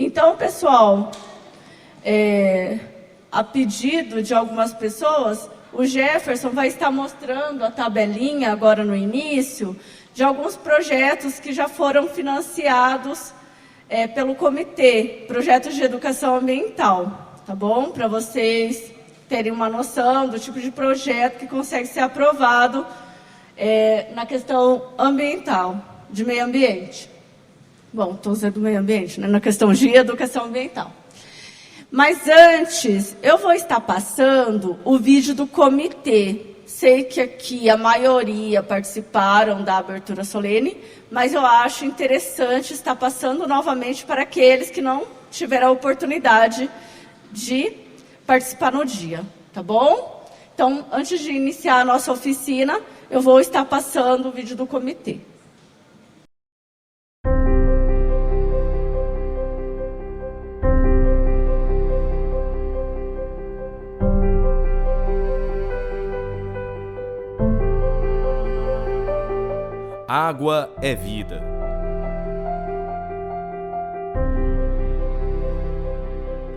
Então, pessoal, a pedido de algumas pessoas, o Jefferson vai estar mostrando a tabelinha agora no início de alguns projetos que já foram financiados pelo comitê, projetos de educação ambiental, tá bom? Para vocês terem uma noção do tipo de projeto que consegue ser aprovado na questão ambiental, de meio ambiente. Bom, estou usando do meio ambiente, né? Na questão de educação ambiental. Mas antes, eu vou estar passando o vídeo do comitê. Sei que aqui a maioria participaram da abertura solene, mas eu acho interessante estar passando novamente para aqueles que não tiveram a oportunidade de participar no dia, tá bom? Então, antes de iniciar a nossa oficina, eu vou estar passando o vídeo do comitê. Água é vida.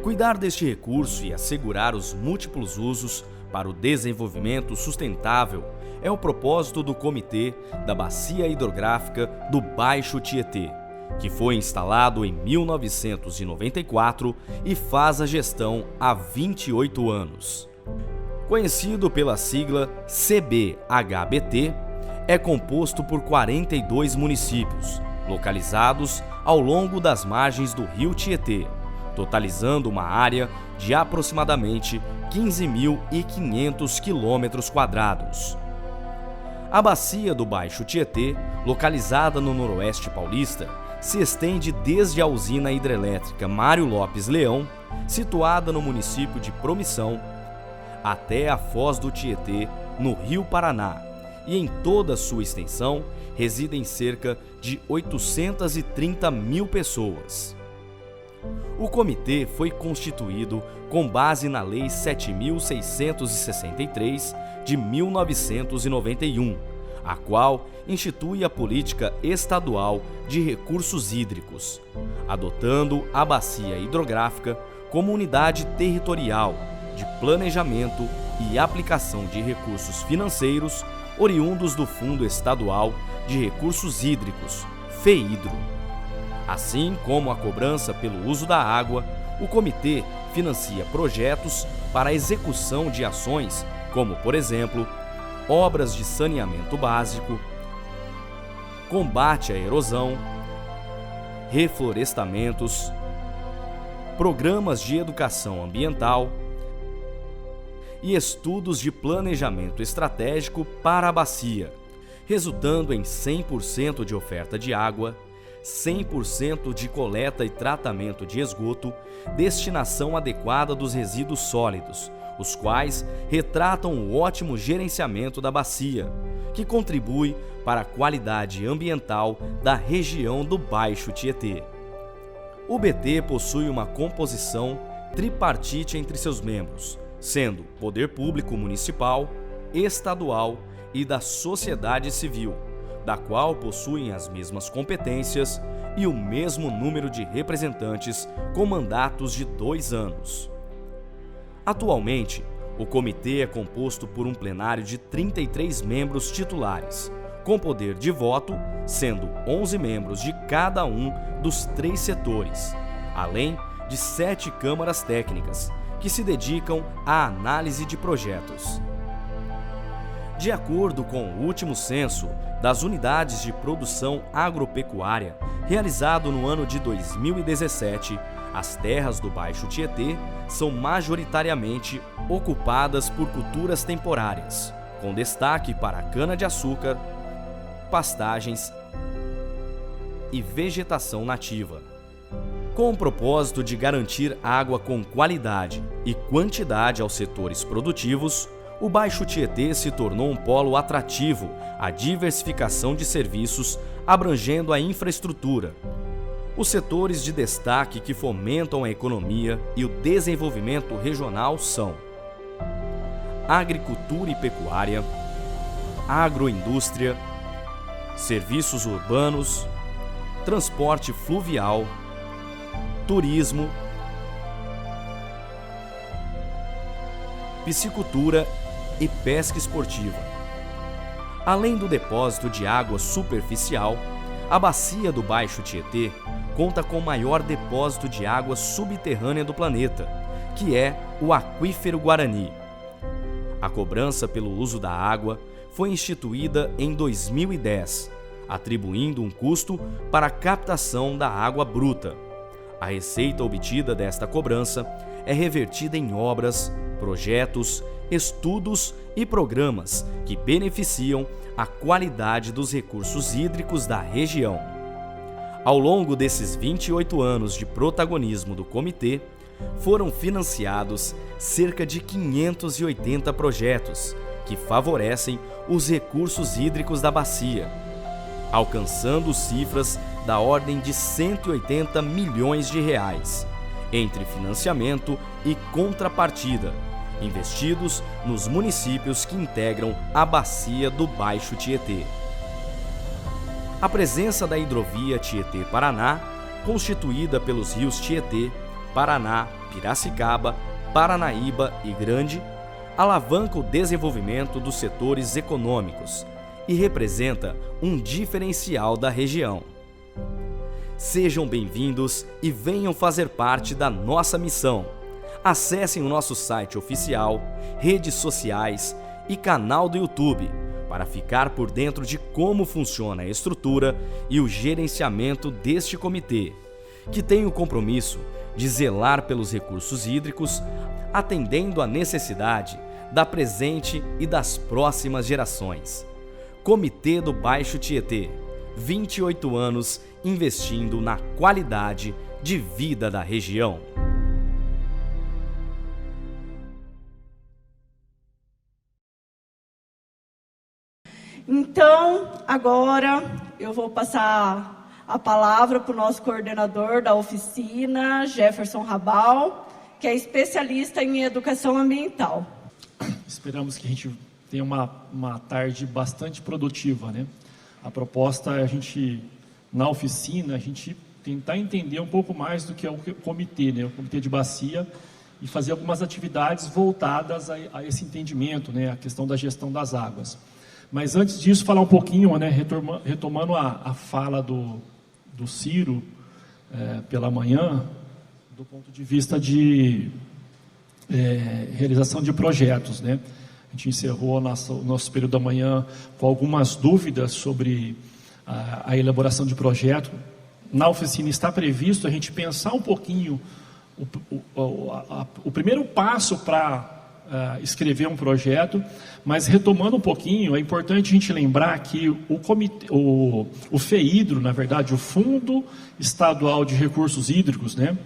Cuidar deste recurso e assegurar os múltiplos usos para o desenvolvimento sustentável é o propósito do Comitê da Bacia Hidrográfica do Baixo Tietê, que foi instalado em 1994 e faz a gestão há 28 anos. Conhecido pela sigla CBHBT, é composto por 42 municípios, localizados ao longo das margens do rio Tietê, totalizando uma área de aproximadamente 15.500 km². A bacia do Baixo Tietê, localizada no noroeste paulista, se estende desde a usina hidrelétrica Mário Lopes Leão, situada no município de Promissão, até a Foz do Tietê, no Rio Paraná, e em toda sua extensão residem cerca de 830 mil pessoas. O comitê foi constituído com base na Lei 7.663 de 1991, a qual institui a política estadual de recursos hídricos, adotando a bacia hidrográfica como unidade territorial de planejamento e aplicação de recursos financeiros oriundos do Fundo Estadual de Recursos Hídricos, FEHIDRO. Assim como a cobrança pelo uso da água, o comitê financia projetos para a execução de ações como, por exemplo, obras de saneamento básico, combate à erosão, reflorestamentos, programas de educação ambiental e estudos de planejamento estratégico para a bacia, resultando em 100% de oferta de água, 100% de coleta e tratamento de esgoto, destinação adequada dos resíduos sólidos, os quais retratam o ótimo gerenciamento da bacia, que contribui para a qualidade ambiental da região do Baixo Tietê. O BT possui uma composição tripartite entre seus membros, sendo poder público municipal, estadual e da sociedade civil, da qual possuem as mesmas competências e o mesmo número de representantes com mandatos de 2 anos. Atualmente, o comitê é composto por um plenário de 33 membros titulares, com poder de voto, sendo 11 membros de cada um dos 3 setores, além de 7 câmaras técnicas, que se dedicam à análise de projetos. De acordo com o último censo das unidades de produção agropecuária, realizado no ano de 2017, as terras do Baixo Tietê são majoritariamente ocupadas por culturas temporárias, com destaque para a cana-de-açúcar, pastagens e vegetação nativa. Com o propósito de garantir água com qualidade e quantidade aos setores produtivos, o Baixo Tietê se tornou um polo atrativo à diversificação de serviços abrangendo a infraestrutura. Os setores de destaque que fomentam a economia e o desenvolvimento regional são agricultura e pecuária, agroindústria, serviços urbanos, transporte fluvial, turismo, piscicultura e pesca esportiva. Além do depósito de água superficial, a bacia do Baixo Tietê conta com o maior depósito de água subterrânea do planeta, que é o Aquífero Guarani. A cobrança pelo uso da água foi instituída em 2010, atribuindo um custo para a captação da água bruta. A receita obtida desta cobrança é revertida em obras, projetos, estudos e programas que beneficiam a qualidade dos recursos hídricos da região. Ao longo desses 28 anos de protagonismo do comitê, foram financiados cerca de 580 projetos que favorecem os recursos hídricos da bacia, alcançando cifras da ordem de 180 milhões de reais, entre financiamento e contrapartida, investidos nos municípios que integram a bacia do Baixo Tietê. A presença da hidrovia Tietê-Paraná, constituída pelos rios Tietê, Paraná, Piracicaba, Paranaíba e Grande, alavanca o desenvolvimento dos setores econômicos e representa um diferencial da região. Sejam bem-vindos e venham fazer parte da nossa missão. Acessem o nosso site oficial, redes sociais e canal do YouTube para ficar por dentro de como funciona a estrutura e o gerenciamento deste comitê, que tem o compromisso de zelar pelos recursos hídricos, atendendo à necessidade da presente e das próximas gerações. Comitê do Baixo Tietê, 28 anos investindo na qualidade de vida da região. Então, agora eu vou passar a palavra para o nosso coordenador da oficina, Jefferson Rabal, que é especialista em educação ambiental. Esperamos que a gente tenha uma tarde bastante produtiva, né? A proposta é a gente, na oficina, a gente tentar entender um pouco mais do que é o comitê, né? O comitê de bacia, e fazer algumas atividades voltadas a esse entendimento, né? A questão da gestão das águas. Mas antes disso, falar um pouquinho, né? Retomando a fala do Ciro pela manhã, do ponto de vista de realização de projetos, né? A gente encerrou o nosso período da manhã com algumas dúvidas sobre a elaboração de projeto. Na oficina está previsto a gente pensar um pouquinho o primeiro passo para escrever um projeto, mas retomando um pouquinho, é importante a gente lembrar que o FEHIDRO, na verdade, o Fundo Estadual de Recursos Hídricos, né?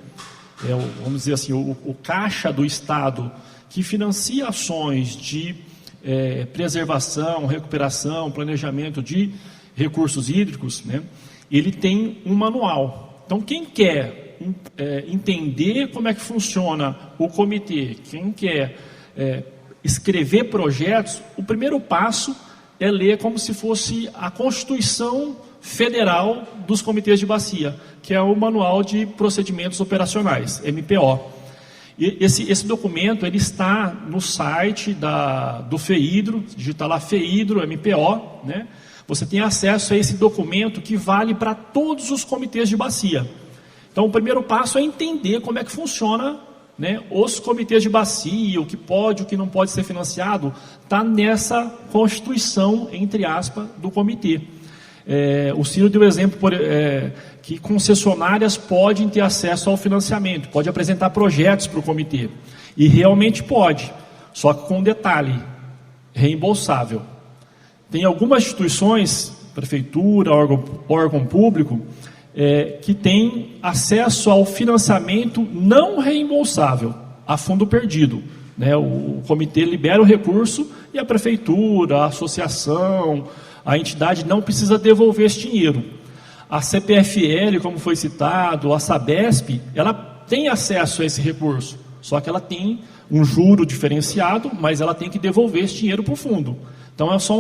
Vamos dizer assim, o caixa do Estado que financia ações de preservação, recuperação, planejamento de recursos hídricos, né? Ele tem um manual. Então, quem quer entender como é que funciona o comitê, quem quer escrever projetos, o primeiro passo é ler como se fosse a Constituição Federal dos Comitês de Bacia, que é o Manual de Procedimentos Operacionais, MPO. E esse documento ele está no site do FEHIDRO, digita lá FEHIDRO, MPO, né? Você tem acesso a esse documento que vale para todos os comitês de bacia. Então, o primeiro passo é entender como é que funciona, né, os comitês de bacia, o que pode, o que não pode ser financiado, está nessa constituição, entre aspas, do comitê. O Ciro deu exemplo que concessionárias podem ter acesso ao financiamento, pode apresentar projetos para o comitê, e realmente pode, só que com um detalhe, reembolsável. Tem algumas instituições, prefeitura, órgão público, que tem acesso ao financiamento não reembolsável, a fundo perdido, né? O comitê libera o recurso e a prefeitura, a associação, a entidade não precisa devolver esse dinheiro. A CPFL, como foi citado, a Sabesp, ela tem acesso a esse recurso, só que ela tem um juro diferenciado, mas ela tem que devolver esse dinheiro para o fundo. Então é só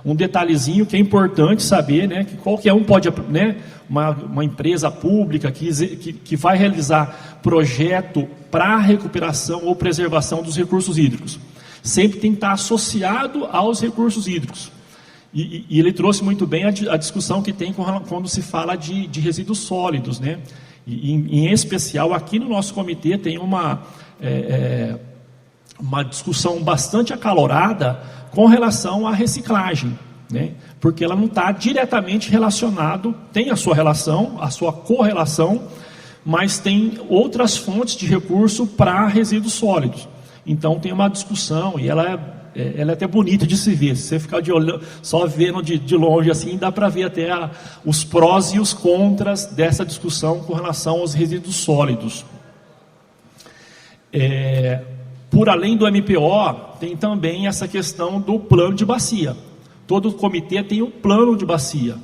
um detalhezinho que é importante saber, né, que qualquer um pode, né, uma empresa pública que vai realizar projeto para recuperação ou preservação dos recursos hídricos. Sempre tem que estar associado aos recursos hídricos. E ele trouxe muito bem a discussão que tem quando se fala de resíduos sólidos, né? E, em especial, aqui no nosso comitê tem uma discussão bastante acalorada com relação à reciclagem, né? Porque ela não está diretamente relacionado, tem a sua relação, a sua correlação, mas tem outras fontes de recurso para resíduos sólidos. Então tem uma discussão e ela é até bonita de se ver. Se você ficar só vendo de longe assim, dá para ver até os prós e os contras dessa discussão com relação aos resíduos sólidos. Por além do MPO, tem também essa questão do plano de bacia. Todo comitê tem um plano de bacia.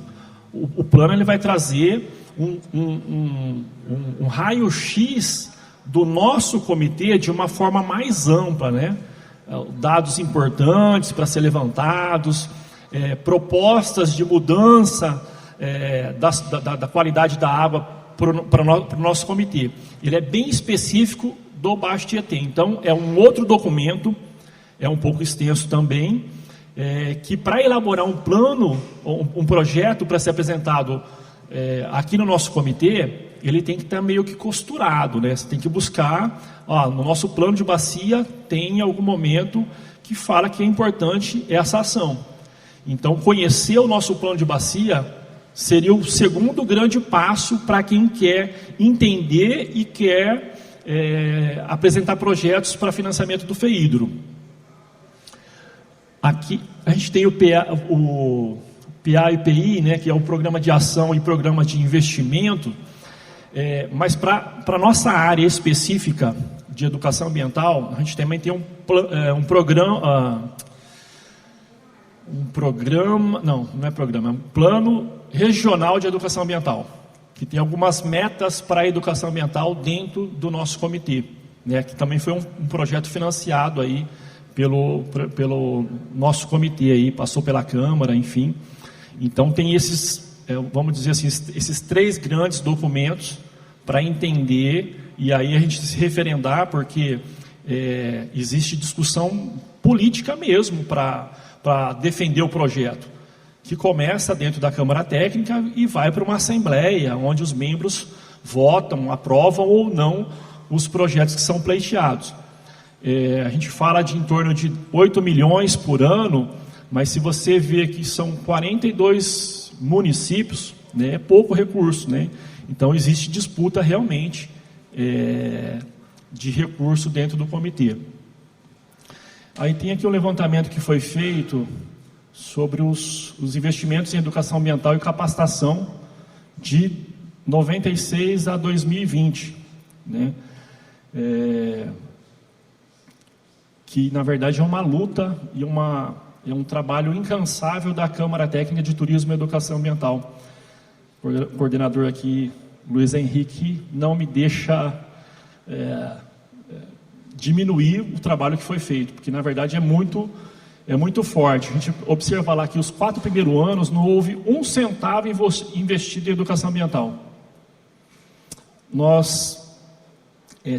O plano ele vai trazer um raio-x do nosso comitê de uma forma mais ampla, né? Dados importantes para ser levantados, propostas de mudança da qualidade da água para o nosso comitê. Ele é bem específico do Baixo Tietê. Então, é um outro documento, é um pouco extenso também, que para elaborar um plano, um projeto para ser apresentado aqui no nosso comitê, ele tem que estar meio que costurado, né? Você tem que buscar, no nosso plano de bacia tem algum momento que fala que é importante essa ação. Então, conhecer o nosso plano de bacia seria o segundo grande passo para quem quer entender e quer apresentar projetos para financiamento do FEHIDRO. Aqui a gente tem o PA-IPI, né, que é o Programa de Ação e Programa de Investimento, mas para a nossa área específica de educação ambiental, a gente também tem um Plano Regional de Educação Ambiental, que tem algumas metas para a educação ambiental dentro do nosso comitê, né, que também foi um projeto financiado aí pelo nosso comitê aí, passou pela Câmara, enfim. Então tem esses, vamos dizer assim, esses 3 grandes documentos para entender e aí a gente se referendar, porque existe discussão política mesmo para defender o projeto, que começa dentro da Câmara Técnica e vai para uma assembleia, onde os membros votam, aprovam ou não os projetos que são pleiteados. A gente fala de em torno de 8 milhões por ano, mas se você vê que são 42 municípios, né, é pouco recurso, né? Então existe disputa realmente de recurso dentro do comitê. Aí tem aqui um levantamento que foi feito sobre os investimentos em educação ambiental e capacitação de 96 a 2020, né? Que na verdade é uma luta e é um trabalho incansável da Câmara Técnica de Turismo e Educação Ambiental. O coordenador aqui, Luiz Henrique, não me deixa diminuir o trabalho que foi feito, porque na verdade é muito forte. A gente observa lá que os 4 primeiros anos não houve 1 centavo investido em educação ambiental.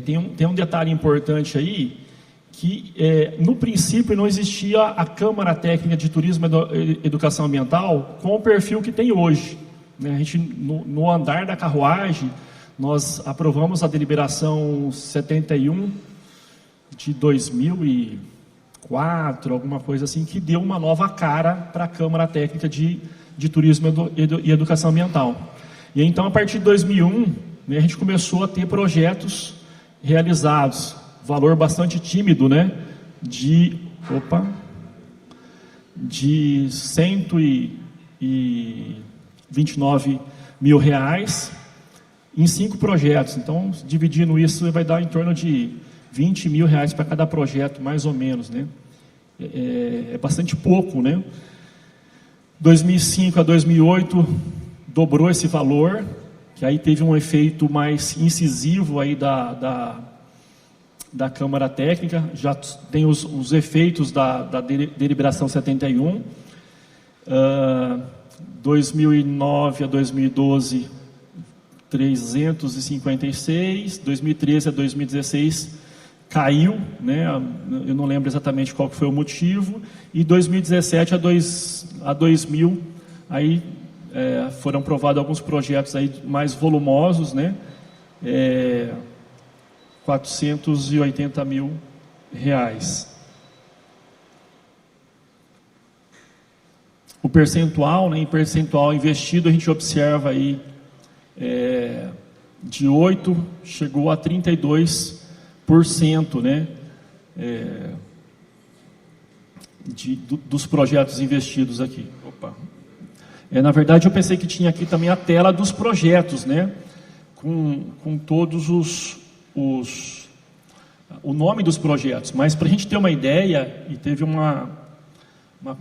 Tem um detalhe importante aí, que no princípio não existia a Câmara Técnica de Turismo e Educação Ambiental com o perfil que tem hoje, né? A gente, no andar da carruagem, nós aprovamos a deliberação 71 de 2004, alguma coisa assim, que deu uma nova cara para a Câmara Técnica de Turismo e Educação Ambiental. E então, a partir de 2001, né, a gente começou a ter projetos realizados, valor bastante tímido, né, de 129 mil reais em 5 projetos. Então, dividindo isso, vai dar em torno de 20 mil reais para cada projeto, mais ou menos, né? É bastante pouco, né? 2005 a 2008 dobrou esse valor, que aí teve um efeito mais incisivo aí da Câmara Técnica, já tem os efeitos da deliberação 71, 2009 a 2012, 356, 2013 a 2016 caiu, né? Eu não lembro exatamente qual que foi o motivo, e 2017 a 2000, aí foram aprovados alguns projetos aí mais volumosos, né? 480 mil reais. O percentual, né, em percentual investido, a gente observa aí de 8% chegou a 32%, né, dos projetos investidos aqui. Opa. Na verdade, eu pensei que tinha aqui também a tela dos projetos, né, com todos o nome dos projetos, mas para a gente ter uma ideia, e teve uma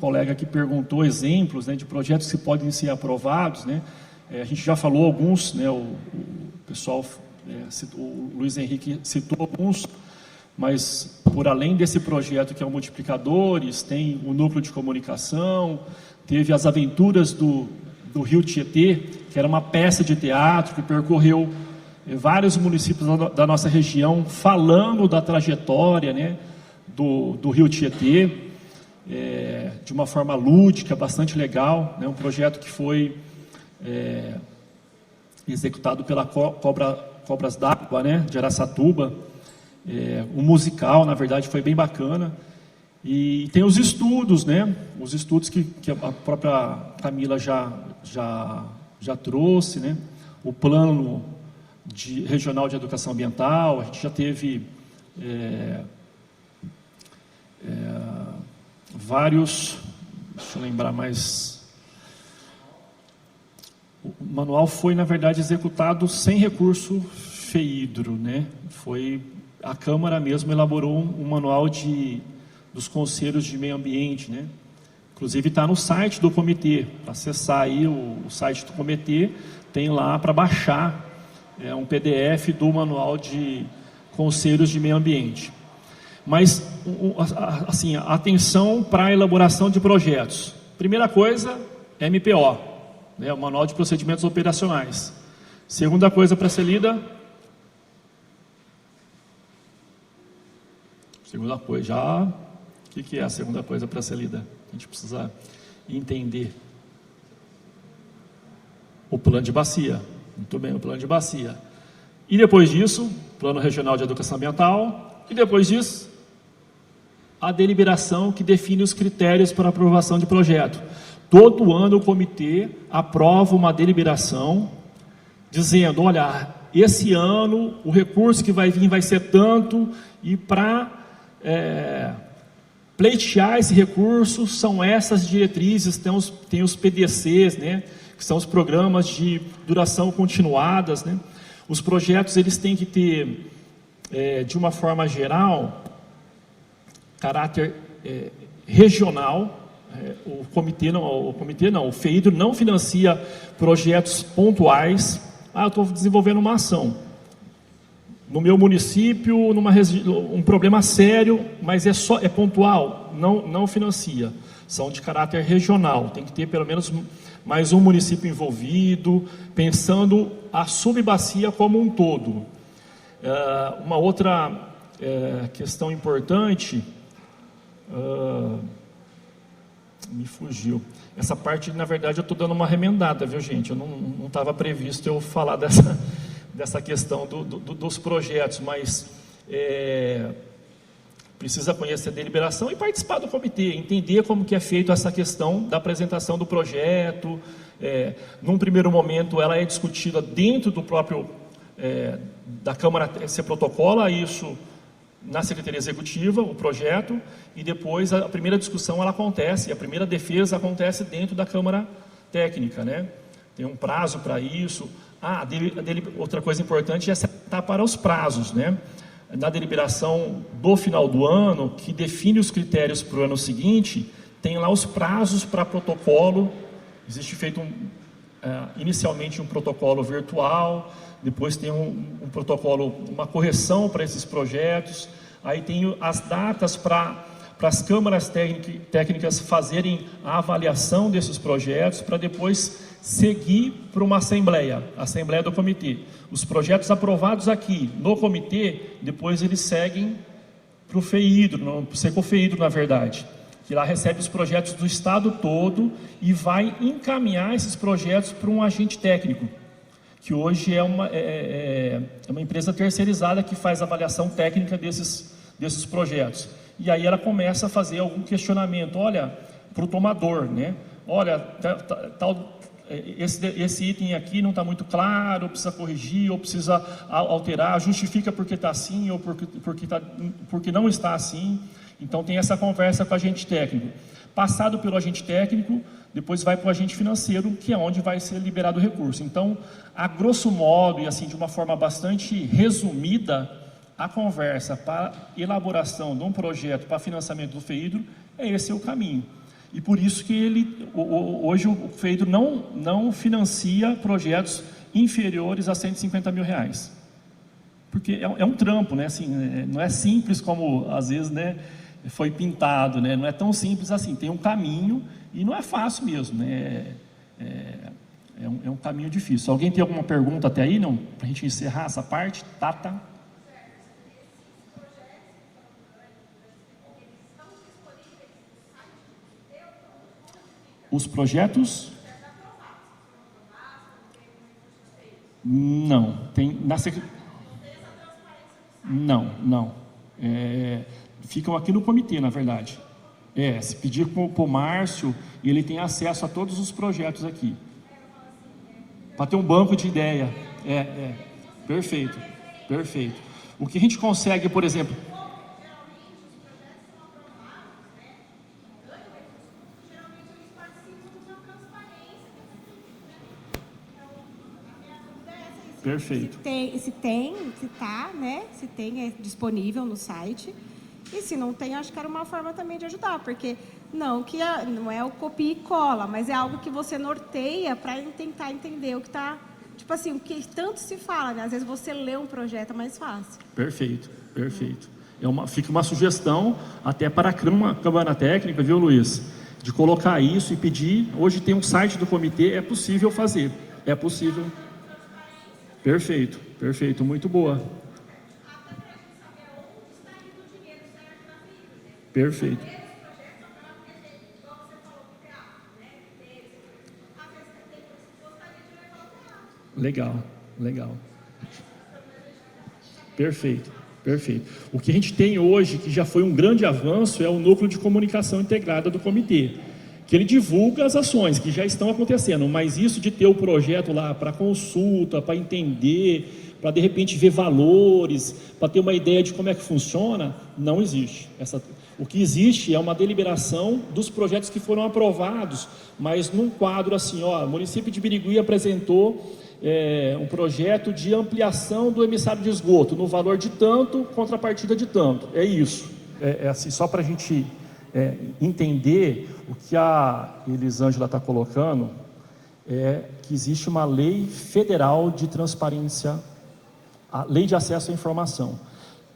colega que perguntou exemplos, né, de projetos que podem ser aprovados, né, a gente já falou alguns, né, o pessoal, o Luiz Henrique citou alguns, mas por além desse projeto que é o Multiplicadores, tem o Núcleo de Comunicação, teve as Aventuras do Rio Tietê, que era uma peça de teatro que percorreu vários municípios da nossa região, falando da trajetória, né, do Rio Tietê, de uma forma lúdica, bastante legal, né, um projeto que foi executado pela Cobras d'Água, né, de Araçatuba. O musical, na verdade, foi bem bacana. E tem os estudos, né, os estudos que a própria Camila já trouxe, né, o plano regional de educação ambiental. A gente já teve vários, deixa eu lembrar mais. O manual foi, na verdade, executado sem recurso FEIDRO, né? A Câmara mesmo elaborou um manual dos conselhos de meio ambiente, né? Inclusive está no site do comitê. Acessar aí o site do comitê, tem lá para baixar um PDF do manual de conselhos de meio ambiente. Mas, assim, atenção para a elaboração de projetos. Primeira coisa, MPO, né, o Manual de Procedimentos Operacionais. Segunda coisa para ser lida. Segunda coisa, já. O que é a segunda coisa para ser lida? A gente precisa entender. O plano de bacia. Muito bem, o plano de bacia. E depois disso, Plano Regional de Educação Ambiental. E depois disso, a deliberação que define os critérios para aprovação de projeto. Todo ano o comitê aprova uma deliberação dizendo, olha, esse ano o recurso que vai vir vai ser tanto, e para pleitear esse recurso são essas diretrizes, tem os PDCs, né, que são os programas de duração continuadas, né. Os projetos eles têm que ter, de uma forma geral, caráter regional. O FEIDRO não financia projetos pontuais. Eu estou desenvolvendo uma ação no meu município, um problema sério, mas é pontual, não financia. São de caráter regional, tem que ter pelo menos mais um município envolvido, pensando a subbacia como um todo. Uma outra questão importante, me fugiu. Essa parte, na verdade, eu estou dando uma remendada, viu, gente? Eu não estava previsto eu falar dessa questão dos projetos, mas precisa conhecer a deliberação e participar do comitê, entender como que é feito essa questão da apresentação do projeto. Num primeiro momento, ela é discutida dentro do próprio da Câmara, você protocola isso na Secretaria Executiva, o projeto, e depois a primeira discussão ela acontece, a primeira defesa acontece dentro da Câmara Técnica, né? Tem um prazo para isso. Outra coisa importante é se atentar para os prazos, né? Na deliberação do final do ano, que define os critérios para o ano seguinte, tem lá os prazos para protocolo. Existe feito inicialmente um protocolo virtual, depois tem um protocolo, uma correção para esses projetos, aí tem as datas para as câmaras técnicas fazerem a avaliação desses projetos, para depois seguir para uma assembleia do comitê. Os projetos aprovados aqui no comitê, depois eles seguem para o FEIDRO, para o Secofeidro, na verdade, que lá recebe os projetos do estado todo e vai encaminhar esses projetos para um agente técnico, que hoje é uma empresa terceirizada que faz a avaliação técnica desses projetos. E aí ela começa a fazer algum questionamento, olha, para o tomador, né? Olha, esse item aqui não está muito claro, precisa corrigir, ou precisa alterar, justifica porque está assim, ou porque não está assim. Então tem essa conversa com o agente técnico. Passado pelo agente técnico, depois vai para o agente financeiro, que é onde vai ser liberado o recurso. Então, a grosso modo, e assim de uma forma bastante resumida, a conversa para elaboração de um projeto para financiamento do FEIDRO, esse é o caminho. E por isso que hoje o FEIDRO não financia projetos inferiores a R$150 mil. Porque é um trampo, né? Assim, não é simples como às vezes, né, foi pintado, né? Não é tão simples assim, tem um caminho e não é fácil mesmo, né? É um caminho difícil. Alguém tem alguma pergunta até aí, não? Para a gente encerrar essa parte? Tata? Os projetos? Não. Tem Não. Ficam aqui no comitê, na verdade. Se pedir para o Márcio, ele tem acesso a todos os projetos aqui. Para ter um banco de ideia. Perfeito. O que a gente consegue, por exemplo... Perfeito. Se tá, né? Se tem, é disponível no site. E se não tem, acho que era uma forma também de ajudar, porque não é o copia e cola, mas é algo que você norteia para tentar entender o que está... Tipo assim, o que tanto se fala, né? Às vezes você lê um projeto é mais fácil. Perfeito. Fica uma sugestão até para a Câmara Técnica, viu, Luiz? De colocar isso e pedir. Hoje tem um site do comitê, é possível fazer. É possível... Perfeito, muito boa. Perfeito. Legal. Perfeito. O que a gente tem hoje, que já foi um grande avanço, é o núcleo de comunicação integrada do comitê, que ele divulga as ações que já estão acontecendo, mas isso de ter o projeto lá para consulta, para entender, para de repente ver valores, para ter uma ideia de como é que funciona, não existe. O que existe é uma deliberação dos projetos que foram aprovados, mas num quadro assim, o município de Birigui apresentou um projeto de ampliação do emissário de esgoto, no valor de tanto, contrapartida de tanto. É isso. É assim, só para a gente... entender o que a Elisângela está colocando, que existe uma lei federal de transparência, a lei de acesso à informação.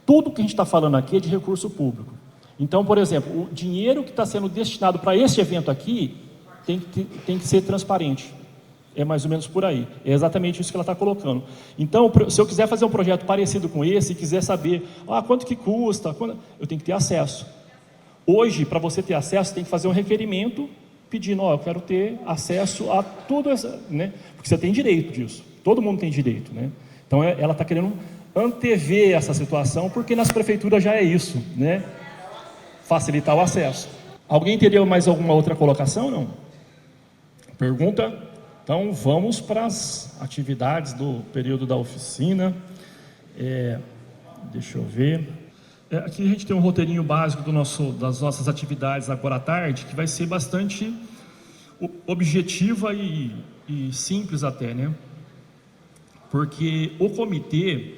Tudo que a gente está falando aqui é de recurso público. Então, por exemplo, o dinheiro que está sendo destinado para esse evento aqui tem que ser transparente. É mais ou menos por aí. É exatamente isso que ela está colocando. Então, se eu quiser fazer um projeto parecido com esse, e quiser saber quanto que custa, eu tenho que ter acesso. Hoje, para você ter acesso, tem que fazer um requerimento pedindo, eu quero ter acesso a tudo, né? Porque você tem direito disso. Todo mundo tem direito, né? Então, ela está querendo antever essa situação, porque nas prefeituras já é isso, né? Facilitar o acesso. Alguém teria mais alguma outra colocação, não? Pergunta? Então, vamos para as atividades do período da oficina. Deixa eu ver... Aqui a gente tem um roteirinho básico das nossas atividades agora à tarde, que vai ser bastante objetiva e simples até, né? Porque o comitê,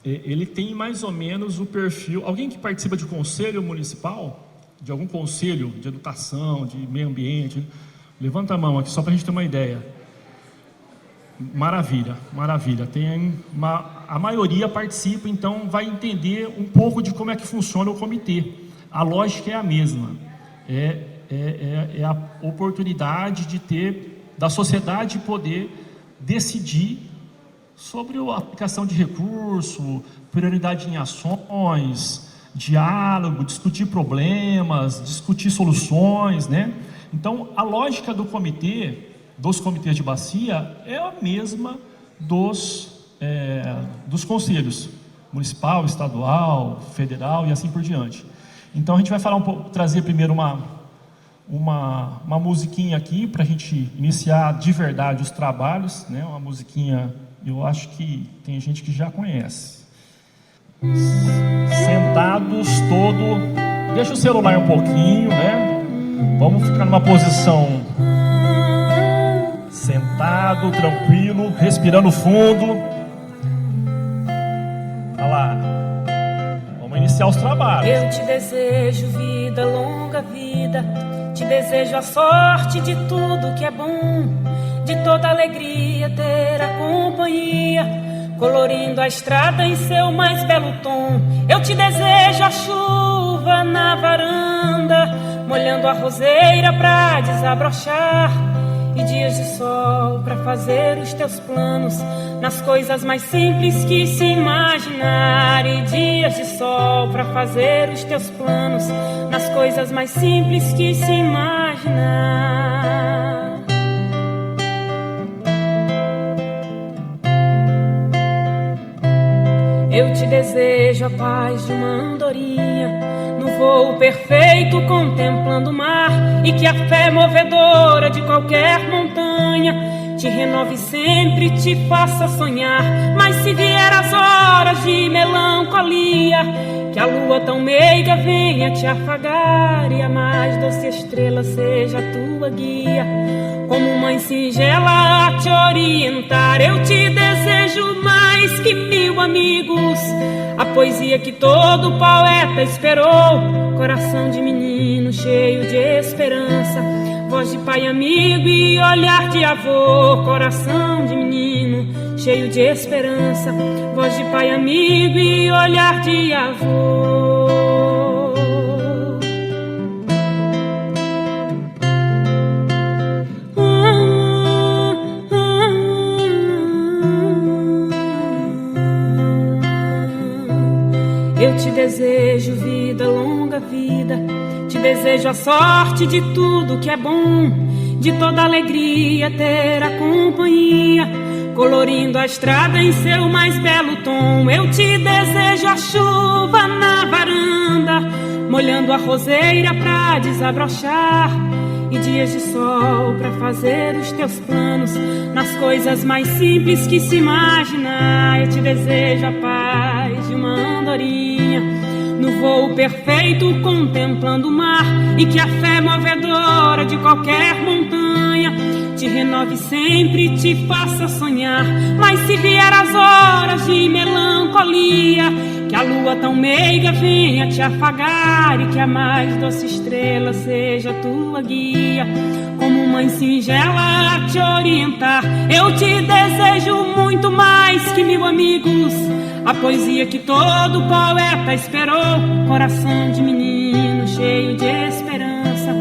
ele tem mais ou menos o perfil... Alguém que participa de conselho municipal, de algum conselho de educação, de meio ambiente, levanta a mão aqui só para a gente ter uma ideia. Maravilha, maravilha. A maioria participa, então vai entender um pouco de como é que funciona o comitê. A lógica é a mesma. É a oportunidade da sociedade poder decidir sobre a aplicação de recurso, prioridade em ações, diálogo, discutir problemas, discutir soluções, né? Então, a lógica dos comitês de bacia é a mesma dos conselhos municipal, estadual, federal e assim por diante. Então, a gente vai falar trazer primeiro uma musiquinha aqui para a gente iniciar de verdade os trabalhos, né? Uma musiquinha, eu acho que tem gente que já conhece. Sentados deixa o celular um pouquinho, né? Vamos ficar numa posição sentado, tranquilo, respirando fundo. Olha lá. Vamos iniciar os trabalhos. Eu te desejo vida, longa vida. Te desejo a sorte de tudo que é bom, de toda alegria ter a companhia, colorindo a estrada em seu mais belo tom. Eu te desejo a chuva na varanda, molhando a roseira pra desabrochar, e dias de sol pra fazer os teus planos, nas coisas mais simples que se imaginar. E dias de sol pra fazer os teus planos, nas coisas mais simples que se imaginar. Eu te desejo a paz de uma andorinha, no voo perfeito contemplando o mar, e que a fé movedora de qualquer montanha te renove sempre, te faça sonhar. Mas se vier as horas de melancolia, que a lua tão meiga venha te afagar, e a mais doce estrela seja a tua guia, como mãe singela a te orientar. Eu te desejo mais que 1000 amigos, a poesia que todo poeta esperou, coração de menino cheio de esperança, voz de pai amigo e olhar de avô. Coração de menino cheio de esperança, voz de pai amigo e olhar de avô. Eu te desejo vida, longa vida. Te desejo a sorte de tudo que é bom, de toda alegria ter a companhia, colorindo a estrada em seu mais belo tom. Eu te desejo a chuva na varanda, molhando a roseira pra desabrochar, e dias de sol pra fazer os teus planos, nas coisas mais simples que se imaginar. Eu te desejo a paz de uma andorinha, no voo perfeito contemplando o mar, e que a fé movedora de qualquer montanha te renove sempre, te faça sonhar. Mas se vier as horas de melancolia, que a lua tão meiga venha te afagar, e que a mais doce estrela seja a tua guia, como mãe singela a te orientar. Eu te desejo muito mais que 1000 amigos, a poesia que todo poeta esperou, coração de menino cheio de esperança,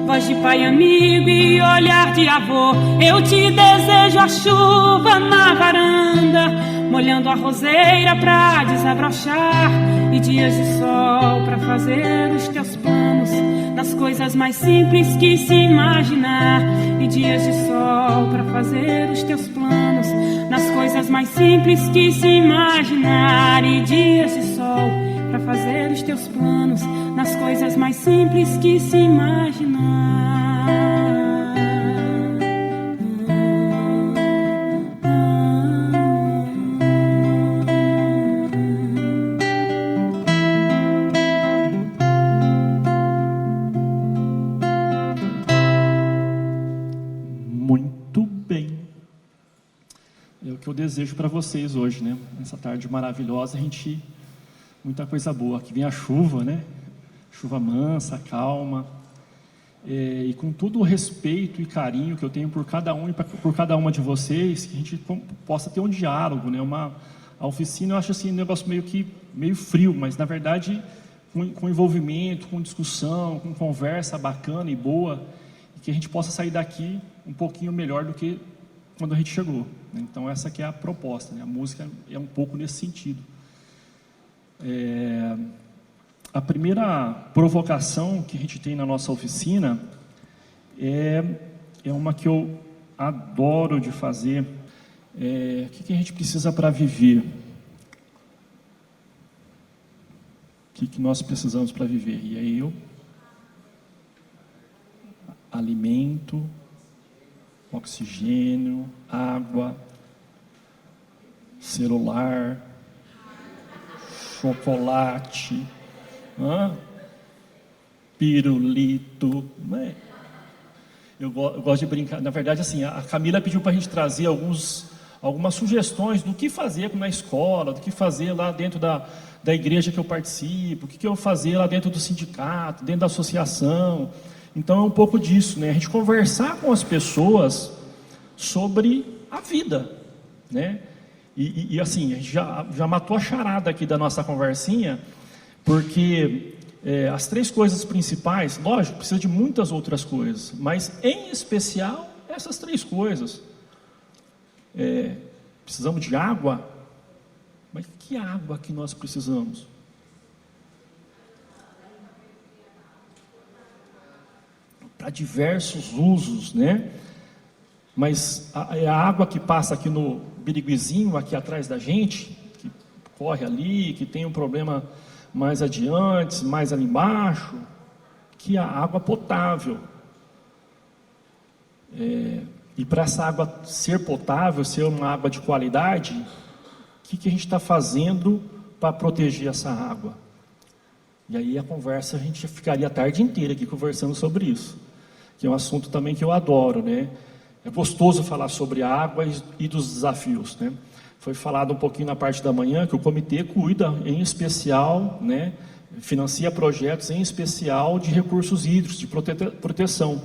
voz de pai amigo e olhar de avô. Eu te desejo a chuva na varanda, molhando a roseira pra desabrochar, e dias de sol pra fazer os teus planos, nas coisas mais simples que se imaginar. E dias de sol pra fazer os teus planos, nas coisas mais simples que se imaginar. E dias de sol pra fazer os teus planos, nas coisas mais simples que se imaginar. Que eu desejo para vocês hoje, né? Nessa tarde maravilhosa, muita coisa boa. Que vem a chuva, né? Chuva mansa, calma. e com todo o respeito e carinho que eu tenho por cada um e por cada uma de vocês, que a gente possa ter um diálogo, né? A oficina eu acho assim um negócio meio frio, mas na verdade com envolvimento, com discussão, com conversa bacana e boa, e que a gente possa sair daqui um pouquinho melhor do que quando a gente chegou, né? Então essa que é a proposta, né? A música é um pouco nesse sentido. A primeira provocação que a gente tem na nossa oficina é uma que eu adoro de fazer. O que a gente precisa para viver? O que nós precisamos para viver? E aí alimento, oxigênio, água, celular, chocolate, pirulito, né? Eu gosto de brincar. Na verdade, assim, a Camila pediu para a gente trazer algumas sugestões do que fazer na escola, do que fazer lá dentro da igreja que eu participo, o que eu fazer lá dentro do sindicato, dentro da associação. Então é um pouco disso, né? A gente conversar com as pessoas sobre a vida, né? E assim, a gente já matou a charada aqui da nossa conversinha, porque as 3 coisas principais, lógico, precisa de muitas outras coisas, mas em especial essas 3 coisas. Precisamos de água, mas que água que nós precisamos? Para diversos usos, né? Mas a água que passa aqui no biriguizinho, aqui atrás da gente, que corre ali, que tem um problema mais adiante, mais ali embaixo, que a água potável. E para essa água ser potável, ser uma água de qualidade, o que a gente está fazendo para proteger essa água? E aí a conversa, a gente ficaria a tarde inteira aqui conversando sobre isso, que é um assunto também que eu adoro, né? É gostoso falar sobre a água e dos desafios, né? Foi falado um pouquinho na parte da manhã que o comitê cuida, em especial, né, financia projetos, em especial, de recursos hídricos, de proteção.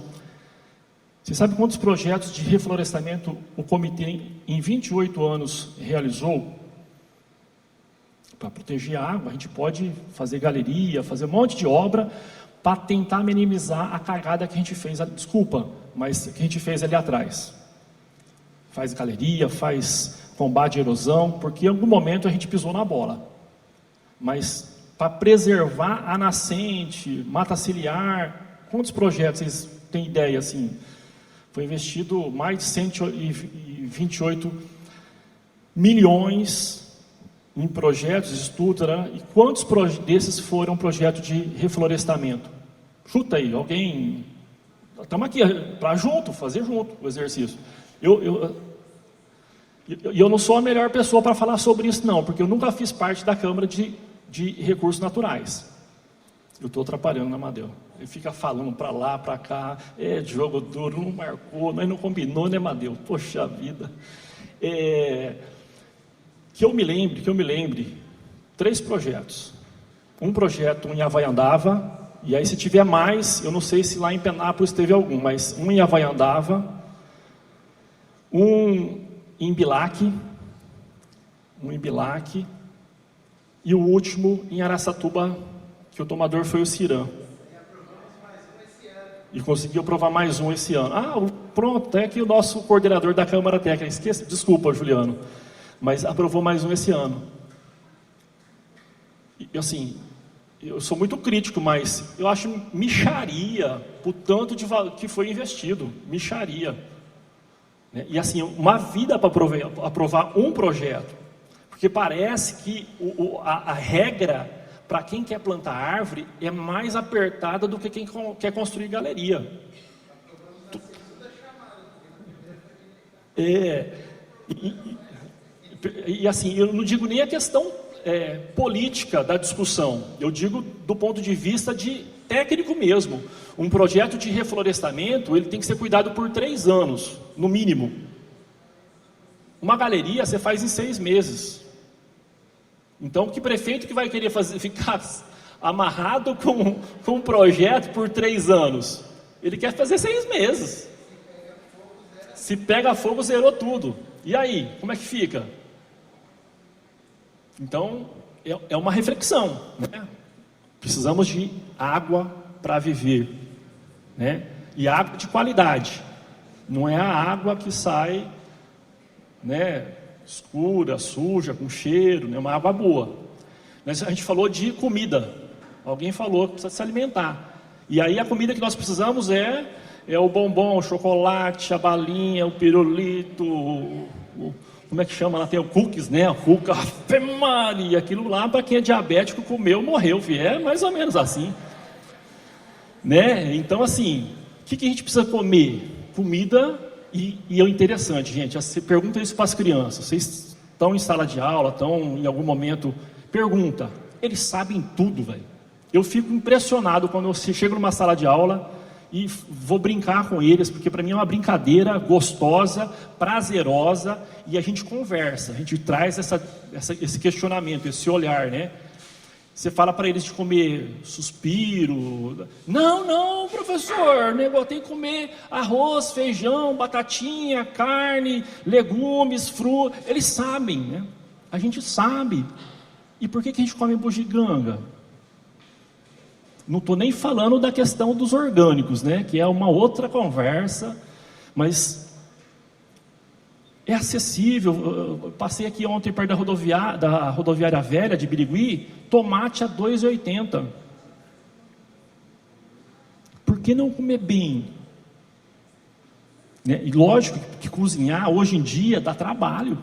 Você sabe quantos projetos de reflorestamento o comitê, em 28 anos, realizou? Para proteger a água, a gente pode fazer galeria, fazer um monte de obra para tentar minimizar a cagada que a gente fez, mas que a gente fez ali atrás. Faz galeria, faz combate à erosão, porque em algum momento a gente pisou na bola. Mas para preservar a nascente, mata ciliar, quantos projetos vocês têm ideia assim? Foi investido mais de 128 milhões em projetos, estudos, né? E quantos desses foram projetos de reflorestamento? Chuta aí, alguém. Estamos aqui para fazer junto o exercício. Eu não sou a melhor pessoa para falar sobre isso, não, porque eu nunca fiz parte da Câmara de Recursos Naturais. Eu estou atrapalhando, né, Amadeu? Ele fica falando para lá, para cá, jogo duro, não marcou, nós não combinou, né, Amadeu? Poxa vida. Que eu me lembre, 3 projetos. Um projeto em Havaiandava, e aí se tiver mais, eu não sei se lá em Penápolis teve algum, mas um em Havaiandava, um em Bilac, e o último em Araçatuba, que o tomador foi o Cirã. E conseguiu aprovar mais um esse ano. Pronto, até que o nosso coordenador da Câmara Técnica, desculpa, Juliano, mas aprovou mais um esse ano. E assim, eu sou muito crítico, mas eu acho mixaria o tanto de valor que foi investido, mixaria. E assim, uma vida para aprovar um projeto, porque parece que a regra para quem quer plantar árvore é mais apertada do que quem quer construir galeria. E assim, eu não digo nem a questão política da discussão, eu digo do ponto de vista de técnico mesmo. Um projeto de reflorestamento, ele tem que ser cuidado por 3 anos, no mínimo. Uma galeria você faz em 6 meses. Então, que prefeito que vai querer ficar amarrado com um projeto por 3 anos? Ele quer fazer 6 meses. Se pega fogo, zerou tudo. E aí, como é que fica? Então, é uma reflexão, né? Precisamos de água para viver, né? E água de qualidade. Não é a água que sai, né, escura, suja, com cheiro, né? Uma água boa. Mas a gente falou de comida. Alguém falou que precisa se alimentar. E aí a comida que nós precisamos é o bombom, o chocolate, a balinha, o pirulito, como é que chama lá? Tem o cookies, né? O cookie, Ave Maria, aquilo lá para quem é diabético comeu, morreu, é mais ou menos assim, né? Então assim, o que a gente precisa comer? Comida. E é interessante, gente, você pergunta isso para as crianças, vocês estão em sala de aula, estão em algum momento, pergunta, eles sabem tudo, velho. Eu fico impressionado quando eu chego numa sala de aula e vou brincar com eles, porque para mim é uma brincadeira gostosa, prazerosa, e a gente conversa, a gente traz esse questionamento, esse olhar, né? Você fala para eles de comer suspiro. Não, professor, eu tenho que comer arroz, feijão, batatinha, carne, legumes, fruta. Eles sabem, né? A gente sabe. E por que a gente come bugiganga? Não estou nem falando da questão dos orgânicos, né? Que é uma outra conversa, mas é acessível. Eu passei aqui ontem perto da rodoviária velha de Birigui, tomate a R$ 2,80. Por que não comer bem? Né? E lógico que cozinhar hoje em dia dá trabalho.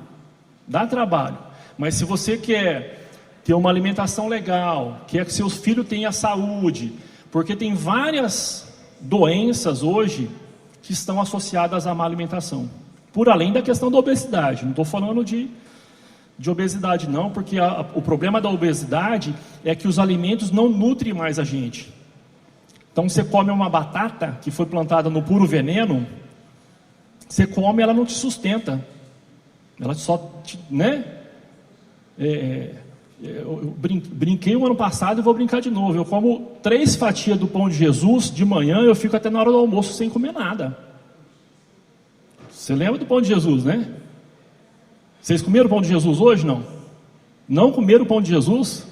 Mas se você quer ter uma alimentação legal, quer que seus filhos tenham saúde, porque tem várias doenças hoje que estão associadas à má alimentação. Por além da questão da obesidade. Não estou falando de obesidade não, porque o problema da obesidade é que os alimentos não nutrem mais a gente. Então você come uma batata que foi plantada no puro veneno, você come, ela não te sustenta. Ela só né? Eu brinquei o ano passado e vou brincar de novo. Eu como 3 fatias do pão de Jesus de manhã, eu fico até na hora do almoço sem comer nada. Você lembra do pão de Jesus, né? Vocês comeram o pão de Jesus hoje, não? Não comeram o pão de Jesus?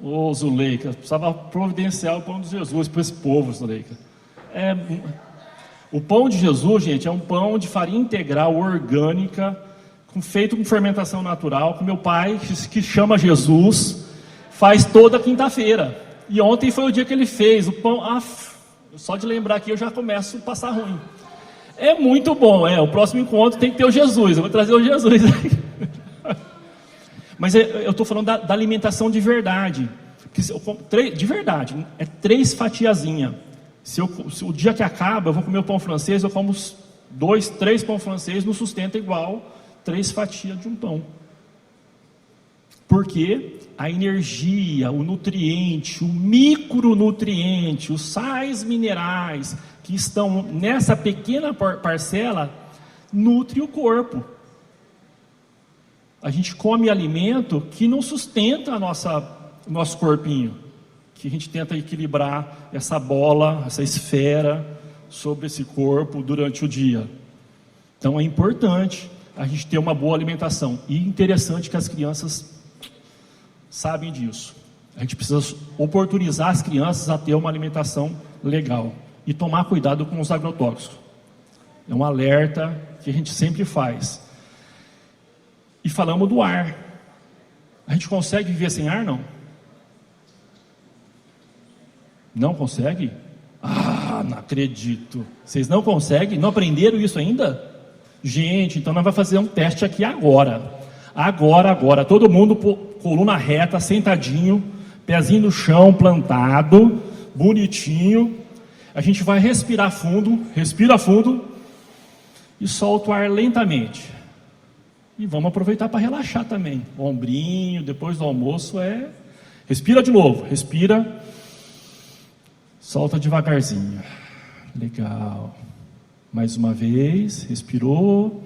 Ô, Zuleika, precisava providenciar o pão de Jesus para esse povo, Zuleika. O pão de Jesus, gente, é um pão de farinha integral, orgânica, feito com fermentação natural, que meu pai, que chama Jesus, faz toda quinta-feira. E ontem foi o dia que ele fez o pão. Só de lembrar aqui eu já começo a passar ruim. É muito bom, o próximo encontro tem que ter o Jesus, eu vou trazer o Jesus. Mas eu estou falando da alimentação de verdade. De verdade, é 3 fatiazinhas. Se o dia que acaba, eu vou comer o pão francês, eu como 2, 3 pão francês, não sustenta igual 3 fatias de um pão. Porque a energia, o nutriente, o micronutriente, os sais minerais que estão nessa pequena parcela, nutre o corpo. A gente come alimento que não sustenta nosso corpinho, que a gente tenta equilibrar essa bola, essa esfera sobre esse corpo durante o dia. Então é importante a gente ter uma boa alimentação. E interessante que as crianças sabem disso. A gente precisa oportunizar as crianças a ter uma alimentação legal. E tomar cuidado com os agrotóxicos. É um alerta que a gente sempre faz. E falamos do ar. A gente consegue viver sem ar, não? Não consegue? Não acredito. Vocês não conseguem? Não aprenderam isso ainda? Gente, então nós vamos fazer um teste aqui agora. Agora. Todo mundo, coluna reta, sentadinho, pezinho no chão, plantado, bonitinho. A gente vai respirar fundo, respira fundo e solta o ar lentamente. E vamos aproveitar para relaxar também. O ombrinho, depois do almoço respira de novo, respira, solta devagarzinho. Legal. Mais uma vez, respirou,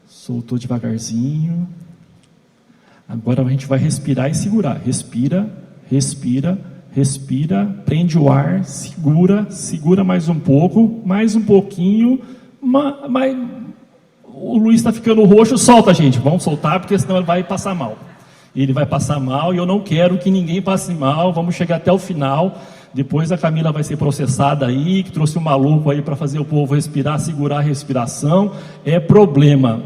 soltou devagarzinho. Agora a gente vai respirar e segurar. Respira, Respira, prende o ar, segura mais um pouco, mais um pouquinho, mas o Luiz está ficando roxo, solta, gente, vamos soltar, porque senão ele vai passar mal. Ele vai passar mal e eu não quero que ninguém passe mal, vamos chegar até o final, depois a Camila vai ser processada aí, que trouxe um maluco aí para fazer o povo respirar, segurar a respiração, é problema.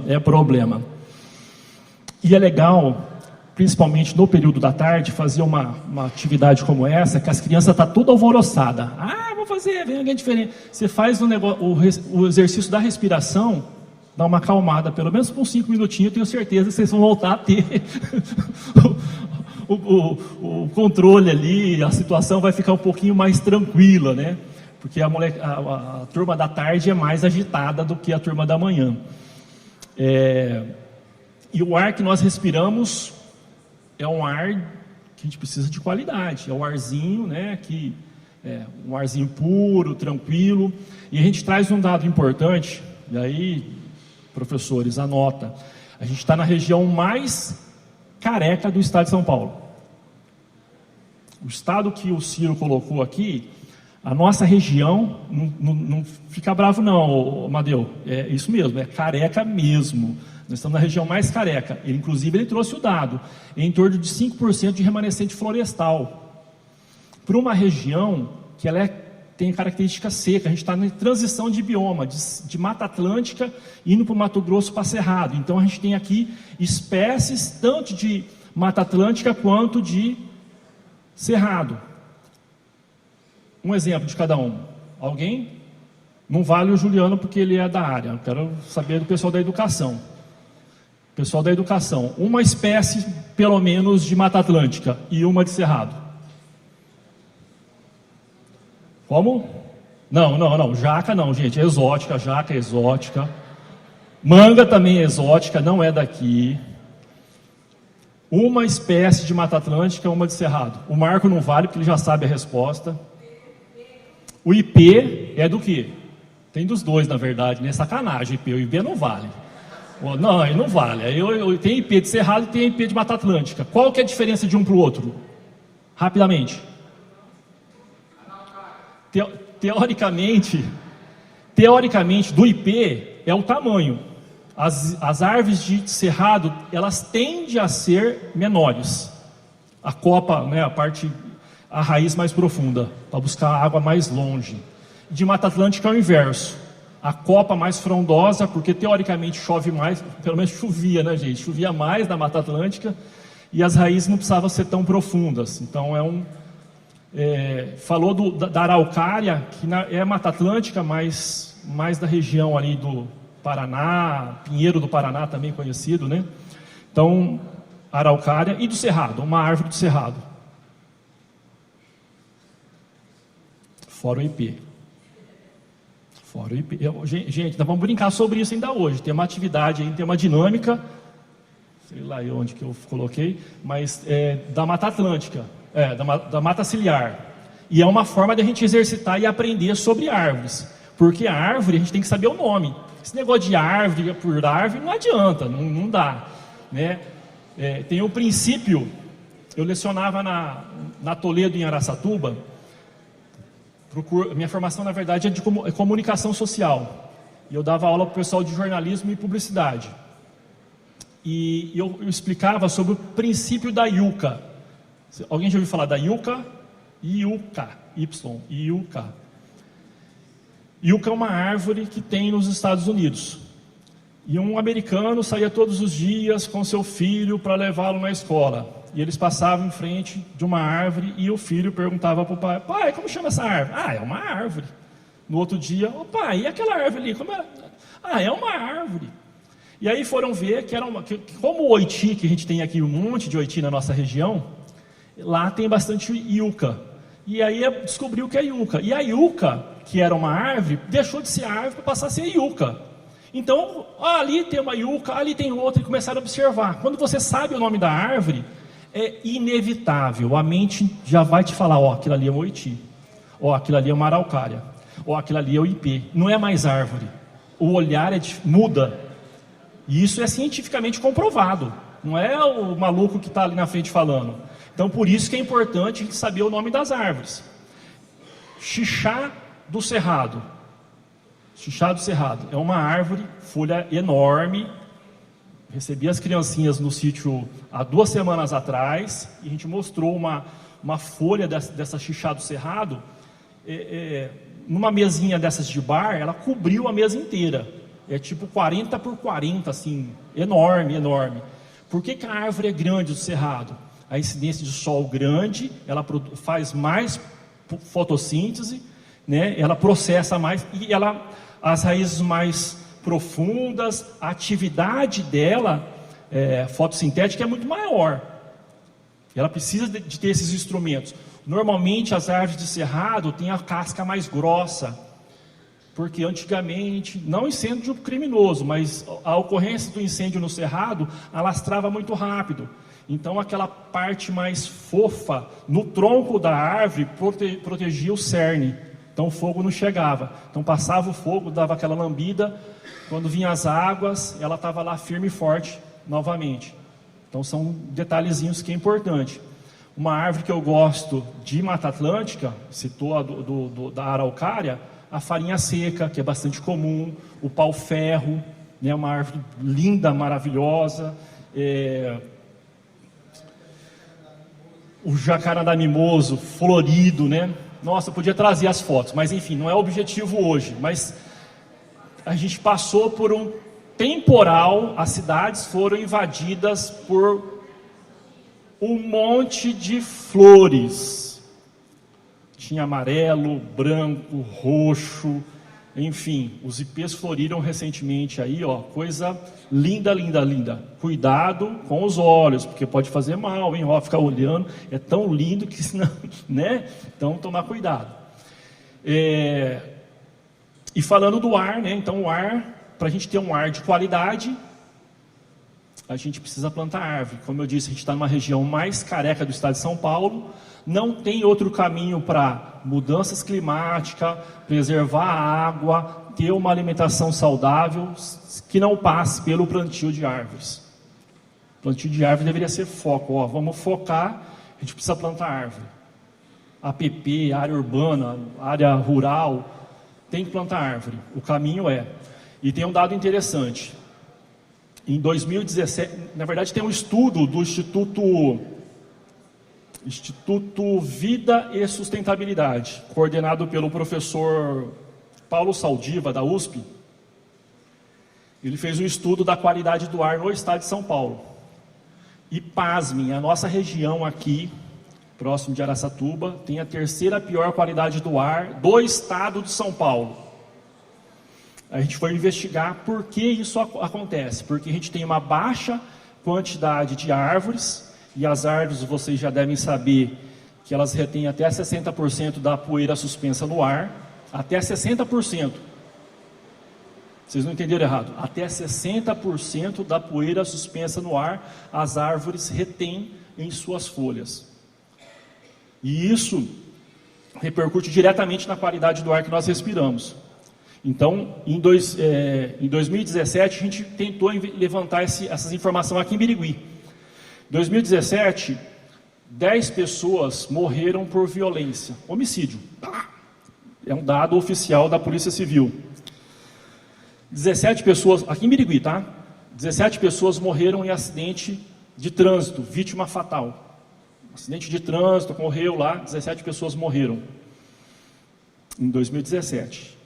E é legal, principalmente no período da tarde, fazer uma atividade como essa, que as crianças estão toda alvoroçada. Vou fazer, vem alguém diferente. Você faz o exercício da respiração, dá uma acalmada, pelo menos por 5 minutinhos, eu tenho certeza que vocês vão voltar a ter o controle ali, a situação vai ficar um pouquinho mais tranquila, né? Porque a turma da tarde é mais agitada do que a turma da manhã. E o ar que nós respiramos é um ar que a gente precisa de qualidade, é um arzinho, né, um arzinho puro, tranquilo. E a gente traz um dado importante, e aí, professores, anota, a gente está na região mais careca do estado de São Paulo. O estado que o Ciro colocou aqui, a nossa região, não fica bravo não, Amadeu, é isso mesmo, é careca mesmo. Nós estamos na região mais careca. Inclusive, ele trouxe o dado, em torno de 5% de remanescente florestal. Para uma região que ela tem característica seca, a gente está na transição de bioma, de Mata Atlântica, indo para o Mato Grosso para Cerrado. Então, a gente tem aqui espécies tanto de Mata Atlântica quanto de Cerrado. Um exemplo de cada um. Alguém? Não vale o Juliano porque ele é da área. Eu quero saber do pessoal da educação. Pessoal da educação, uma espécie, pelo menos, de Mata Atlântica e uma de Cerrado. Como? Não. Jaca não, gente. É exótica, jaca é exótica. Manga também é exótica, não é daqui. Uma espécie de Mata Atlântica, uma de Cerrado. O Marco não vale, porque ele já sabe a resposta. O IP é do quê? Tem dos dois, na verdade, né? Sacanagem, IP. O IP não vale. Não, ele não vale. Eu tenho IP de Cerrado e tenho IP de Mata Atlântica. Qual que é a diferença de um para o outro? Rapidamente. Teoricamente, do IP é o tamanho. As árvores de Cerrado, elas tendem a ser menores. A copa, né, a raiz mais profunda, para buscar a água mais longe. De Mata Atlântica é o inverso. A copa mais frondosa, porque teoricamente chove mais, pelo menos chovia, né, gente? Chovia mais na Mata Atlântica e as raízes não precisavam ser tão profundas. Então, falou da araucária, que é Mata Atlântica, mas mais da região ali do Paraná, Pinheiro do Paraná, também conhecido, né? Então, araucária e do cerrado, uma árvore do cerrado. Fora o IP. Gente, nós vamos brincar sobre isso ainda hoje. Tem uma atividade aí, tem uma dinâmica, sei lá onde que eu coloquei, mas da Mata Atlântica, da Mata Ciliar. E é uma forma de a gente exercitar e aprender sobre árvores. Porque a árvore, a gente tem que saber o nome. Esse negócio de árvore por árvore não adianta, não dá. Né? Tem o princípio, eu lecionava na Toledo, em Araçatuba. Minha formação, na verdade, é de comunicação social. E eu dava aula para o pessoal de jornalismo e publicidade. E eu explicava sobre o princípio da Yucca. Alguém já ouviu falar da Yucca? Yucca. Yucca é uma árvore que tem nos Estados Unidos. E um americano saía todos os dias com seu filho para levá-lo na escola. E eles passavam em frente de uma árvore e o filho perguntava para o pai: pai, como chama essa árvore? É uma árvore. No outro dia: pai, e aquela árvore ali? Como era? É uma árvore. E aí foram ver que como o oiti, que a gente tem aqui um monte de oiti na nossa região, lá tem bastante Yucca. E aí descobriu que é Yucca. E a Yucca, que era uma árvore, deixou de ser árvore para passar a ser Yucca. Então, ali tem uma Yucca, ali tem outra, e começaram a observar. Quando você sabe o nome da árvore, é inevitável, a mente já vai te falar: aquilo ali é um oiti, aquilo ali é uma araucária, aquilo ali é o IP. Não é mais árvore, o olhar muda. E isso é cientificamente comprovado, não é o maluco que está ali na frente falando. Então, por isso que é importante a gente saber o nome das árvores. Xixá do cerrado. Xixá do cerrado é uma árvore, folha enorme. Recebi as criancinhas no sítio há 2 semanas atrás e a gente mostrou uma folha dessa xixá do cerrado. Numa mesinha dessas de bar, ela cobriu a mesa inteira. É tipo 40 por 40, assim, enorme, enorme. Por que a árvore é grande do cerrado? A incidência de sol grande, ela faz mais fotossíntese, né? Ela processa mais e as raízes mais profundas, a atividade dela fotossintética é muito maior. Ela precisa de ter esses instrumentos. Normalmente as árvores de cerrado têm a casca mais grossa, porque antigamente, não incêndio criminoso, mas a ocorrência do incêndio no cerrado alastrava muito rápido. Então aquela parte mais fofa no tronco da árvore protegia o cerne. Então o fogo não chegava. Então passava o fogo, dava aquela lambida. Quando vinha as águas, ela estava lá firme e forte novamente. Então são detalhezinhos que é importante. Uma árvore que eu gosto de Mata Atlântica, citou da araucária, a farinha seca, que é bastante comum, o pau-ferro, né, uma árvore linda, maravilhosa, o jacarandá mimoso, florido, né? Nossa, eu podia trazer as fotos, mas enfim, não é o objetivo hoje. Mas a gente passou por um temporal, as cidades foram invadidas por um monte de flores. Tinha amarelo, branco, roxo, enfim, os ipês floriram recentemente aí, ó, coisa linda, linda, linda. Cuidado com os olhos, porque pode fazer mal, hein, ó, ficar olhando, é tão lindo que senão, né? Então, tomar cuidado. E falando do ar, né? Então, o ar, para a gente ter um ar de qualidade, a gente precisa plantar árvore. Como eu disse, a gente está numa região mais careca do estado de São Paulo, não tem outro caminho para mudanças climáticas, preservar a água, ter uma alimentação saudável, que não passe pelo plantio de árvores. O plantio de árvore deveria ser foco, ó, vamos focar, a gente precisa plantar árvore. APP, área urbana, área rural, tem que plantar árvore, o caminho é. E tem um dado interessante, em 2017, na verdade tem um estudo do Instituto Vida e Sustentabilidade, coordenado pelo professor Paulo Saldiva, da USP. Ele fez um estudo da qualidade do ar no estado de São Paulo. E pasmem, a nossa região aqui, próximo de Araçatuba, tem a 3ª pior qualidade do ar do estado de São Paulo. A gente foi investigar por que isso acontece. Porque a gente tem uma baixa quantidade de árvores, e as árvores, vocês já devem saber que elas retêm até 60% da poeira suspensa no ar, até 60%. Vocês não entenderam errado. Até 60% da poeira suspensa no ar, as árvores retêm em suas folhas. E isso repercute diretamente na qualidade do ar que nós respiramos. Então, em 2017, a gente tentou levantar essas informações aqui em Birigui. Em 2017, 10 pessoas morreram por violência, homicídio. É um dado oficial da Polícia Civil. 17 pessoas, aqui em Birigui, tá? 17 pessoas morreram em acidente de trânsito, vítima fatal. Acidente de trânsito, ocorreu lá, 17 pessoas morreram. Em 2017.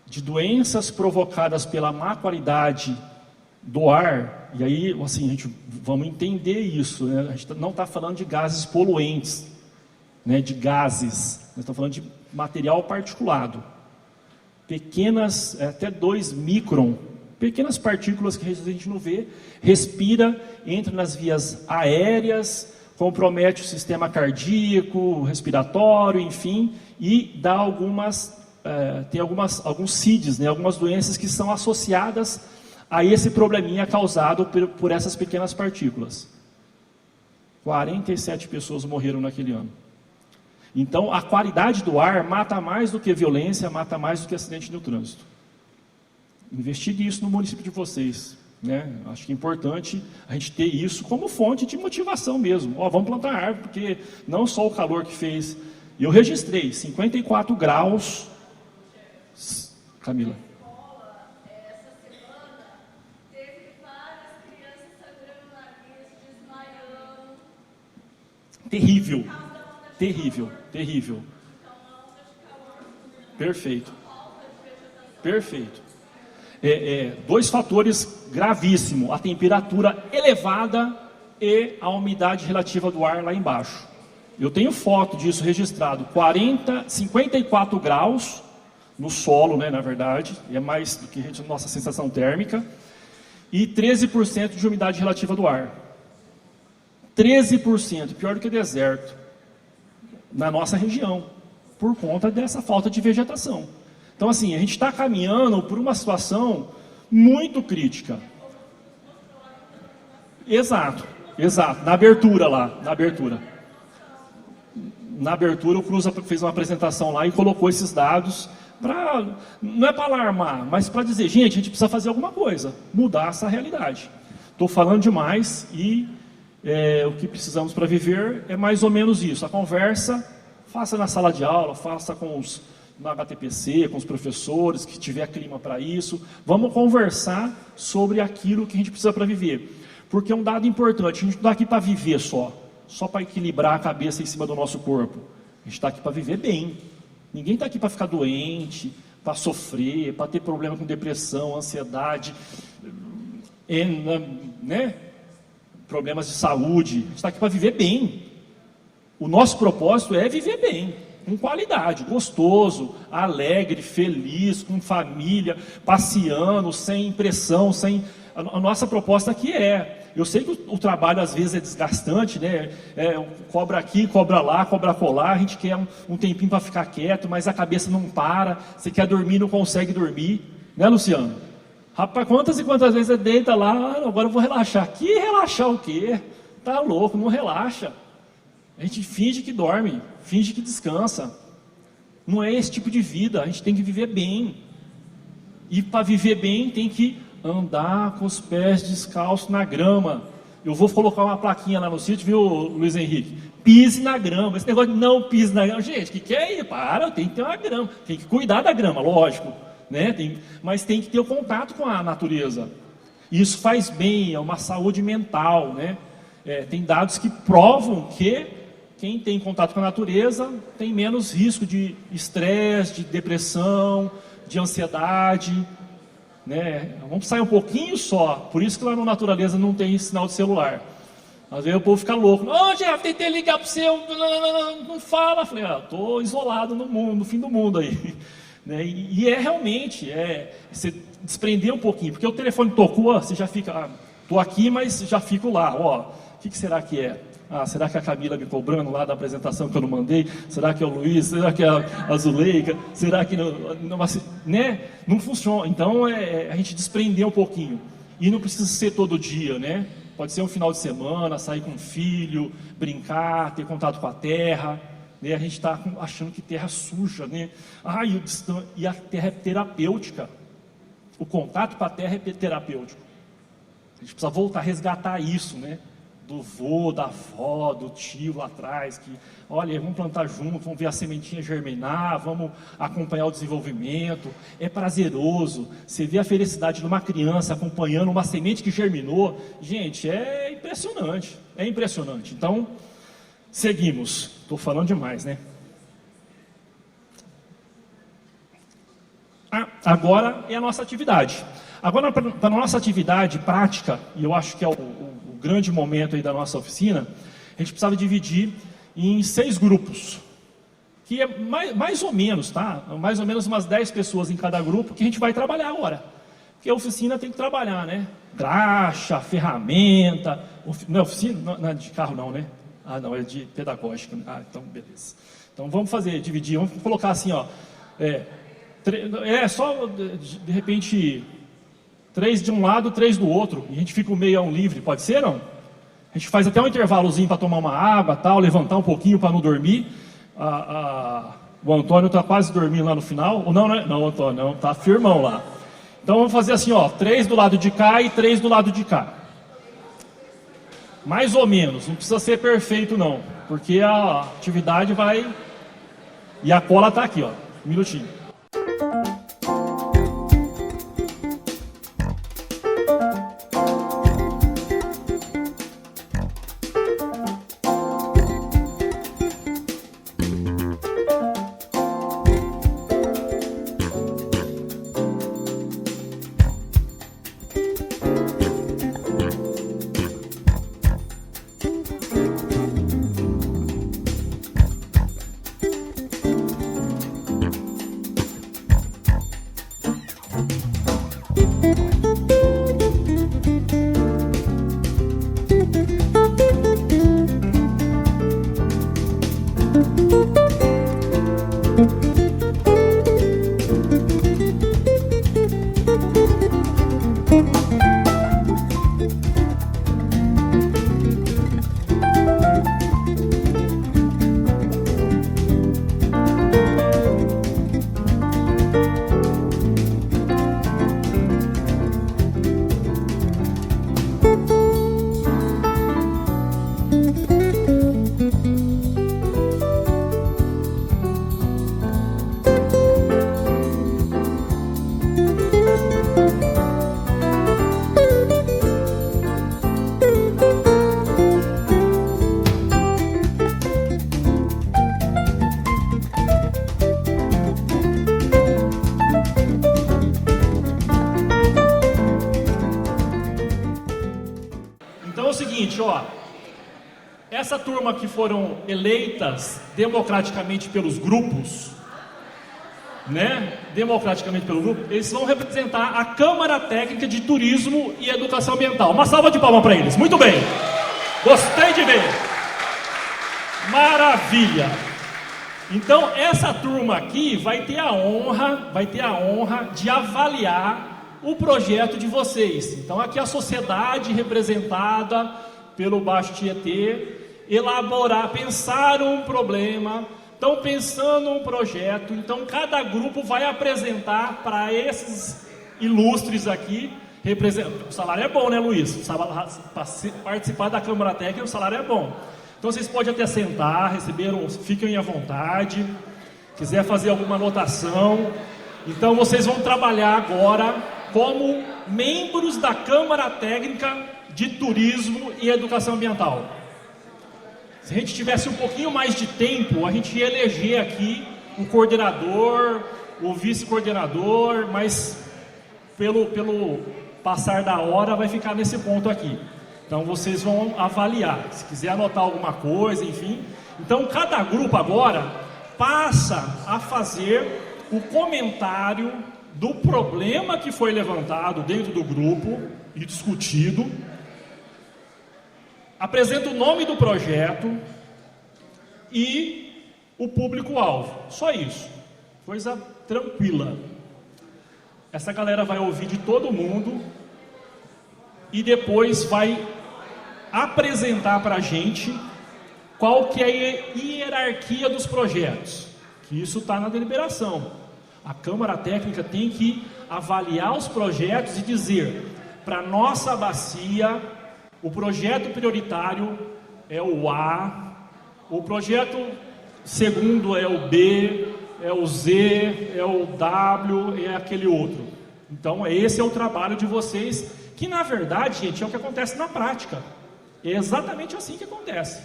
De doenças provocadas pela má qualidade do ar, e aí, assim, a gente vamos entender isso, né? A gente não está falando de gases poluentes, né? De gases, nós estamos falando de material particulado, pequenas, até 2 micron, pequenas partículas que a gente não vê, respira, entra nas vias aéreas, compromete o sistema cardíaco, respiratório, enfim, e dá tem alguns CIDs, né? Algumas doenças que são associadas a esse probleminha causado por essas pequenas partículas. 47 pessoas morreram naquele ano. Então, a qualidade do ar mata mais do que violência, mata mais do que acidente no trânsito. Investigue isso no município de vocês. né? Acho que é importante a gente ter isso como fonte de motivação mesmo. Vamos plantar árvore, porque não só o calor que fez. Eu registrei 54 graus. Camila. Terrível, terrível, terrível. Perfeito. Perfeito. Dois fatores gravíssimos: a temperatura elevada e a umidade relativa do ar lá embaixo. Eu tenho foto disso registrado: 54 graus no solo, né, na verdade, é mais do que a nossa sensação térmica, e 13% de umidade relativa do ar. 13%, pior do que deserto, na nossa região, por conta dessa falta de vegetação. Então, assim, a gente está caminhando por uma situação muito crítica. Exato, exato, na abertura lá, na abertura. Na abertura, o Cruz fez uma apresentação lá e colocou esses dados, não é para alarmar, mas para dizer, gente, a gente precisa fazer alguma coisa, mudar essa realidade. Estou falando demais e o que precisamos para viver é mais ou menos isso. A conversa, faça na sala de aula, faça no HTPC, com os professores, que tiver clima para isso. Vamos conversar sobre aquilo que a gente precisa para viver. Porque é um dado importante, a gente não está aqui para viver só para equilibrar a cabeça em cima do nosso corpo. A gente está aqui para viver bem. Ninguém está aqui para ficar doente, para sofrer, para ter problema com depressão, ansiedade, né? Problemas de saúde. A gente está aqui para viver bem. O nosso propósito é viver bem, com qualidade, gostoso, alegre, feliz, com família, passeando, sem pressão, sem... A nossa proposta aqui eu sei que o trabalho às vezes é desgastante, né? Cobra aqui, cobra lá, cobra colar, a gente quer um tempinho para ficar quieto, mas a cabeça não para, você quer dormir, não consegue dormir, né, Luciano? Rapaz, quantas e quantas vezes você deita lá, agora eu vou relaxar. Que relaxar o quê? Tá louco, não relaxa. A gente finge que dorme, finge que descansa. Não é esse tipo de vida, a gente tem que viver bem. E para viver bem tem que andar com os pés descalços na grama. Eu vou colocar uma plaquinha lá no sítio, viu, Luiz Henrique? Pise na grama. Esse negócio de não pise na grama. Gente, o que é isso? Para, tem que ter uma grama. Tem que cuidar da grama, lógico. Né? Mas tem que ter o contato com a natureza. Isso faz bem, é uma saúde mental. Né? Tem dados que provam que quem tem contato com a natureza tem menos risco de estresse, de depressão, de ansiedade. Né? Vamos sair um pouquinho só, por isso que lá na natureza não tem sinal de celular. Às vezes o povo fica louco, Jeff, tentei ligar para você, não fala. Falei, estou isolado no mundo, no fim do mundo aí. Né? E realmente, você desprender um pouquinho, porque o telefone tocou, você já fica, estou aqui, mas já fico lá, o que será que é? Será que é a Camila me cobrando lá da apresentação que eu não mandei? Será que é o Luiz? Será que é a Zuleika? Será que né? Não funciona. Então, a gente desprender um pouquinho. E não precisa ser todo dia, né? Pode ser um final de semana, sair com o filho, brincar, ter contato com a terra. Né? A gente está achando que terra suja, né? E a terra é terapêutica. O contato com a terra é terapêutico. A gente precisa voltar a resgatar isso, né? Do vô, da avó, do tio lá atrás, que, olha, vamos plantar junto, vamos ver a sementinha germinar, vamos acompanhar o desenvolvimento. É prazeroso. Você vê a felicidade de uma criança acompanhando uma semente que germinou. Gente, é impressionante. É impressionante. Então, seguimos. Estou falando demais, né? Agora é a nossa atividade. Agora, para a nossa atividade prática, e eu acho que é o grande momento aí da nossa oficina, a gente precisava dividir em 6 grupos, que é mais ou menos, tá? Mais ou menos umas 10 pessoas em cada grupo que a gente vai trabalhar agora. Porque a oficina tem que trabalhar, né? Graxa, ferramenta, não é oficina? Não é de carro não, né? Não, é de pedagógica. Então beleza. Então vamos dividir, vamos colocar assim, só de repente 3 de um lado, 3 do outro, e a gente fica o meião livre, pode ser, não? A gente faz até um intervalozinho para tomar uma água, tal, levantar um pouquinho para não dormir. O Antônio está quase dormindo lá no final, ou não, né? Não, Antônio, não, está firmão lá. Então vamos fazer assim, ó, 3 do lado de cá e 3 do lado de cá. Mais ou menos, não precisa ser perfeito não, porque a atividade vai... E a cola está aqui, ó, um minutinho. Essa turma que foram eleitas democraticamente pelos grupos, né? Democraticamente pelo grupo, eles vão representar a Câmara Técnica de Turismo e Educação Ambiental. Uma salva de palmas para eles. Muito bem. Gostei de ver. Maravilha. Então essa turma aqui vai ter a honra de avaliar o projeto de vocês. Então aqui a sociedade representada pelo Baixo Tietê, pensaram um problema, estão pensando um projeto, então cada grupo vai apresentar para esses ilustres aqui, o salário é bom, né, Luiz? Para participar da Câmara Técnica, o salário é bom. Então vocês podem até sentar, fiquem à vontade, quiser fazer alguma anotação. Então vocês vão trabalhar agora como membros da Câmara Técnica de Turismo e Educação Ambiental. Se a gente tivesse um pouquinho mais de tempo, a gente ia eleger aqui o coordenador, o vice-coordenador, mas pelo passar da hora vai ficar nesse ponto aqui. Então vocês vão avaliar, se quiser anotar alguma coisa, enfim. Então cada grupo agora passa a fazer o comentário do problema que foi levantado dentro do grupo e discutido. Apresenta o nome do projeto e o público-alvo. Só isso. Coisa tranquila. Essa galera vai ouvir de todo mundo e depois vai apresentar para a gente qual que é a hierarquia dos projetos. Que isso está na deliberação. A Câmara Técnica tem que avaliar os projetos e dizer, para nossa bacia, o projeto prioritário é o A, o projeto segundo é o B, é o Z, é o W, é aquele outro. Então esse é o trabalho de vocês, que na verdade, gente, é o que acontece na prática. É exatamente assim que acontece.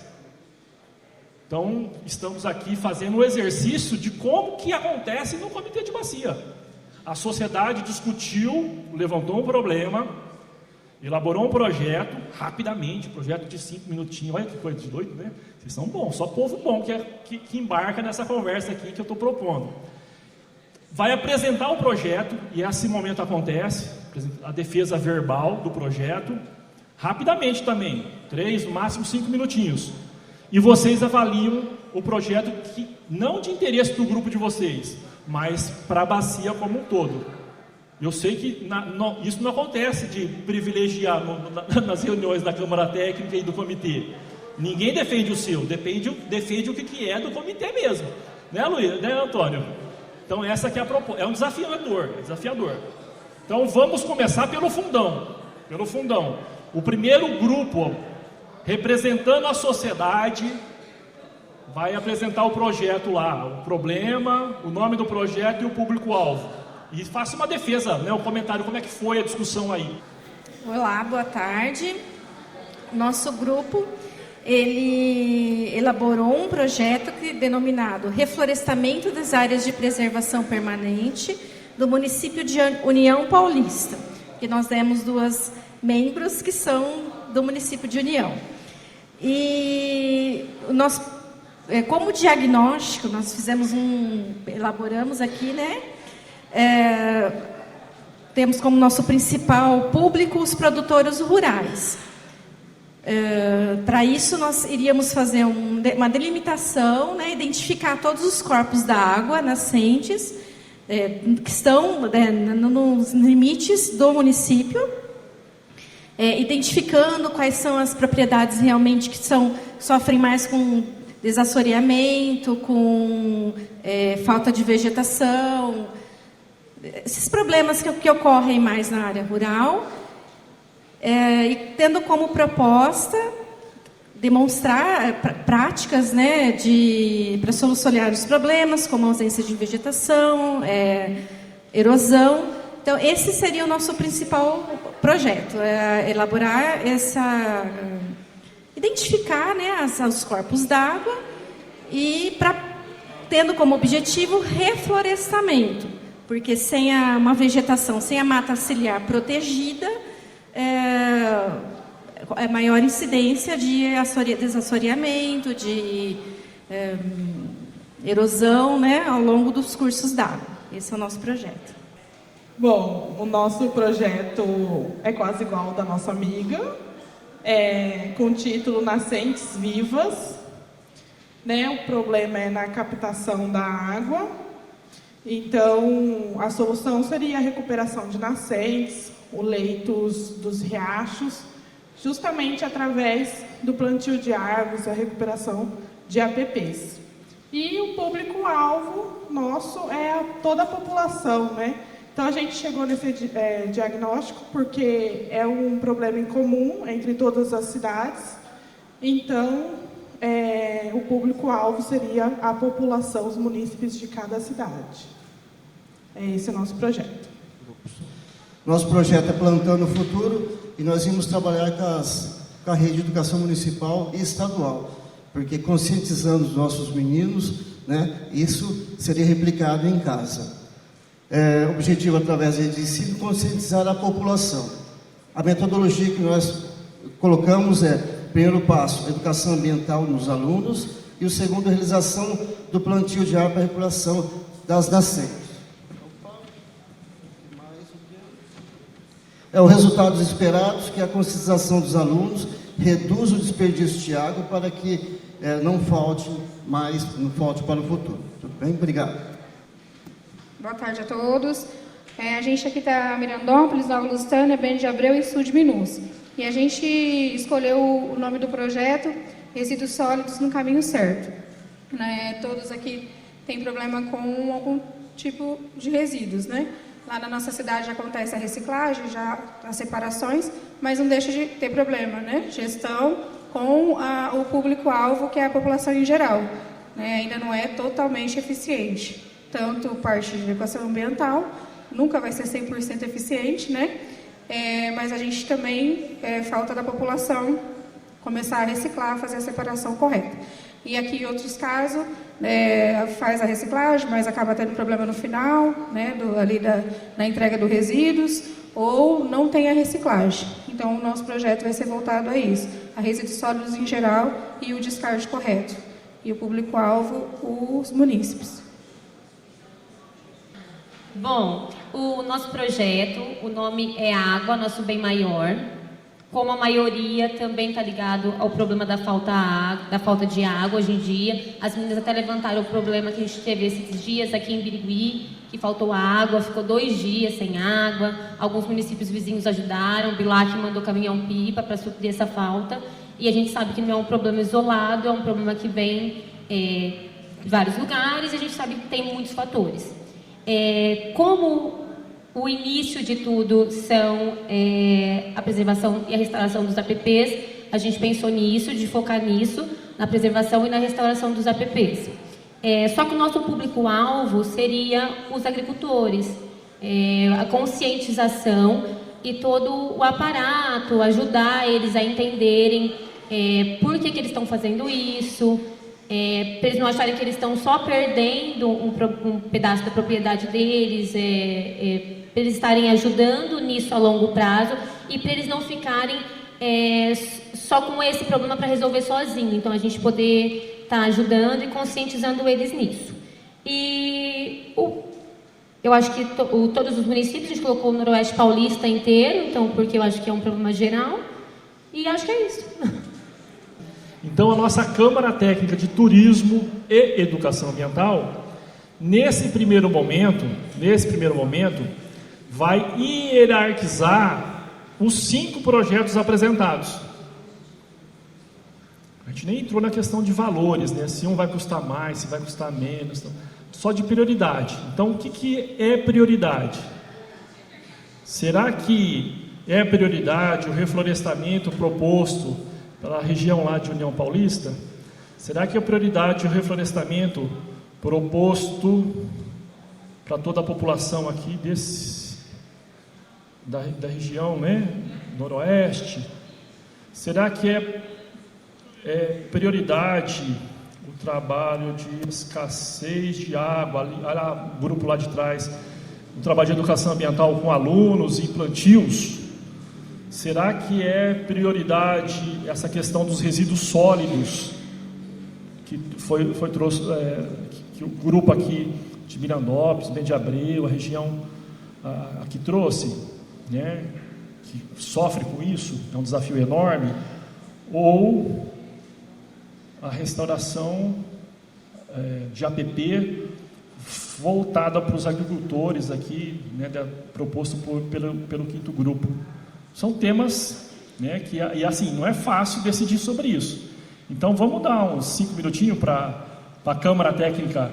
Então estamos aqui fazendo um exercício de como que acontece no Comitê de Bacia. A sociedade discutiu, levantou um problema, elaborou um projeto, rapidamente, projeto de 5 minutinhos, olha que coisa de doido, né? Vocês são bons, só povo bom que embarca nessa conversa aqui que eu estou propondo. Vai apresentar o projeto, e esse momento acontece, a defesa verbal do projeto, rapidamente também, 3, no máximo 5 minutinhos. E vocês avaliam o projeto, que não de interesse do grupo de vocês, mas para a bacia como um todo. Eu sei que isso não acontece de privilegiar nas reuniões da Câmara Técnica e do Comitê. Ninguém defende o seu, defende o que é do Comitê mesmo. Né, Luiz? Né, Antônio? Então essa aqui é a proposta. É um desafiador. Então vamos começar pelo fundão. O primeiro grupo, representando a sociedade, vai apresentar o projeto lá, o problema, o nome do projeto e o público-alvo. E faça uma defesa, né, um comentário, como é que foi a discussão aí. Olá, boa tarde. Nosso grupo, ele elaborou um projeto denominado Reflorestamento das Áreas de Preservação Permanente do município de União Paulista, que nós temos 2 membros que são do município de União. E nós, como diagnóstico, nós elaboramos aqui, né? Temos como nosso principal público os produtores rurais. Para isso, nós iríamos fazer uma delimitação, né, identificar todos os corpos da água nascentes, que estão nos limites do município, identificando quais são as propriedades realmente que sofrem mais com desassoreamento, com falta de vegetação, esses problemas que ocorrem mais na área rural, e tendo como proposta demonstrar práticas, né, para solucionar os problemas, como ausência de vegetação, erosão. Então, esse seria o nosso principal projeto, elaborar identificar, né, os corpos d'água e tendo como objetivo reflorestamento, porque sem uma vegetação, sem a mata ciliar protegida, maior incidência de desassoreamento, de erosão, né, ao longo dos cursos d'água. Esse é o nosso projeto. Bom, o nosso projeto é quase igual ao da nossa amiga, com o título Nascentes Vivas. Né? O problema é na captação da água. Então, a solução seria a recuperação de nascentes, o leito dos riachos, justamente através do plantio de árvores, a recuperação de APPs. E o público-alvo nosso é toda a população, né? Então, a gente chegou nesse diagnóstico porque é um problema em comum entre todas as cidades. Então, o público-alvo seria a população, os munícipes de cada cidade. Esse é o nosso projeto. Nosso projeto é Plantando o Futuro e nós vamos trabalhar com a rede de educação municipal e estadual, porque conscientizando os nossos meninos, né, isso seria replicado em casa. O objetivo, através da rede de ensino, conscientizar a população. A metodologia que nós colocamos primeiro passo, educação ambiental nos alunos, e o segundo, a realização do plantio de árvore para a regulação das nascentes. Os resultados esperados, que a conscientização dos alunos reduz o desperdício de água para que não falte para o futuro. Tudo bem? Obrigado. Boa tarde a todos. A gente aqui está em Mirandópolis, Nova Lusitânia, Bento de Abreu e Sul de Minas. E a gente escolheu o nome do projeto Resíduos Sólidos no Caminho Certo. Todos aqui têm problema com algum tipo de resíduos, né? Lá na nossa cidade acontece a reciclagem, já as separações, mas não deixa de ter problema, né? Gestão com o público-alvo, que é a população em geral. Ainda não é totalmente eficiente. Tanto parte de educação ambiental, nunca vai ser 100% eficiente, né? Mas a gente também, falta da população começar a reciclar, fazer a separação correta. E aqui, em outros casos, faz a reciclagem, mas acaba tendo problema no final, né, na entrega dos resíduos, ou não tem a reciclagem. Então, o nosso projeto vai ser voltado a isso, a resíduos sólidos em geral e o descarte correto. E o público-alvo, os munícipes. Bom, o nosso projeto, o nome é Água, Nosso Bem Maior. Como a maioria também está ligado ao problema da falta de água hoje em dia. As meninas até levantaram o problema que a gente teve esses dias aqui em Birigui, que faltou água, ficou 2 dias sem água. Alguns municípios vizinhos ajudaram, Bilac mandou caminhão-pipa para suprir essa falta. E a gente sabe que não é um problema isolado, é um problema que vem de vários lugares, e a gente sabe que tem muitos fatores. Como O início de tudo são a preservação e a restauração dos APPs. A gente pensou nisso, de focar nisso, na preservação e na restauração dos APPs. Só que o nosso público-alvo seria os agricultores, a conscientização e todo o aparato, ajudar eles a entenderem por que eles estão fazendo isso, para eles não acharem que eles estão só perdendo um pedaço da propriedade deles, para eles estarem ajudando nisso a longo prazo e para eles não ficarem só com esse problema para resolver sozinho. Então, a gente poder estar ajudando e conscientizando eles nisso. E eu acho que todos os municípios, a gente colocou o Noroeste Paulista inteiro, então, porque eu acho que é um problema geral, e acho que é isso. Então, a nossa Câmara Técnica de Turismo e Educação Ambiental, nesse primeiro momento, vai hierarquizar os 5 projetos apresentados. A gente nem entrou na questão de valores, né? Se um vai custar mais, se vai custar menos, só de prioridade. Então, o que é prioridade? Será que é prioridade o reflorestamento proposto pela região lá de União Paulista? Será que é prioridade o reflorestamento proposto para toda a população aqui da região, né, noroeste? Será que é prioridade o trabalho de escassez de água, olha o grupo lá de trás, o trabalho de educação ambiental com alunos e plantios? Será que é prioridade essa questão dos resíduos sólidos que foi trouxe, que o grupo aqui de Mirandópolis, Bem de Abreu, a região aqui trouxe, né, que sofre com isso, é um desafio enorme? Ou a restauração de APP voltada para os agricultores aqui, né, proposto pelo 5º grupo? São temas, né, que, e assim, não é fácil decidir sobre isso. Então, vamos dar uns 5 minutinhos para a Câmara Técnica.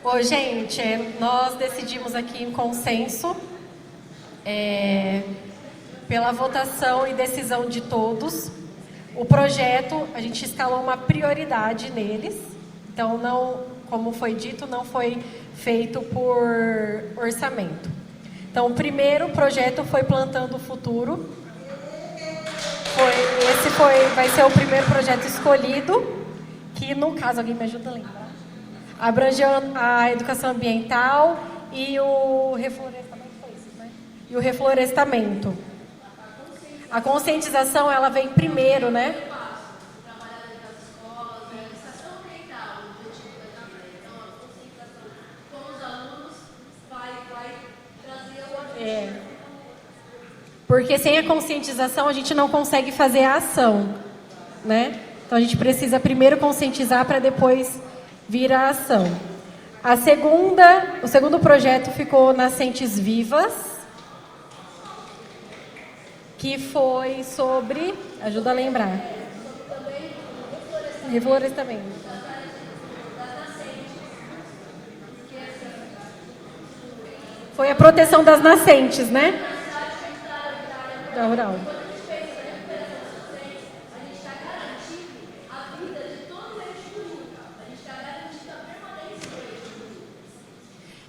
Oi, gente, nós decidimos aqui em consenso, pela votação e decisão de todos, o projeto, a gente escalou uma prioridade neles, então não, como foi dito, não foi feito por orçamento. Então, o primeiro projeto foi Plantando o Futuro. Vai ser o primeiro projeto escolhido, que no caso, alguém me ajuda a lembrar? Abrangeu a educação ambiental e o reflorestamento, foi isso, né? E o reflorestamento. A conscientização, ela vem primeiro, né? Porque sem a conscientização a gente não consegue fazer a ação, né? Então a gente precisa primeiro conscientizar para depois vir a ação. O segundo projeto ficou Nascentes Vivas, que foi sobre, ajuda a lembrar, reflorestamento. Foi a proteção das nascentes, né? Da rural.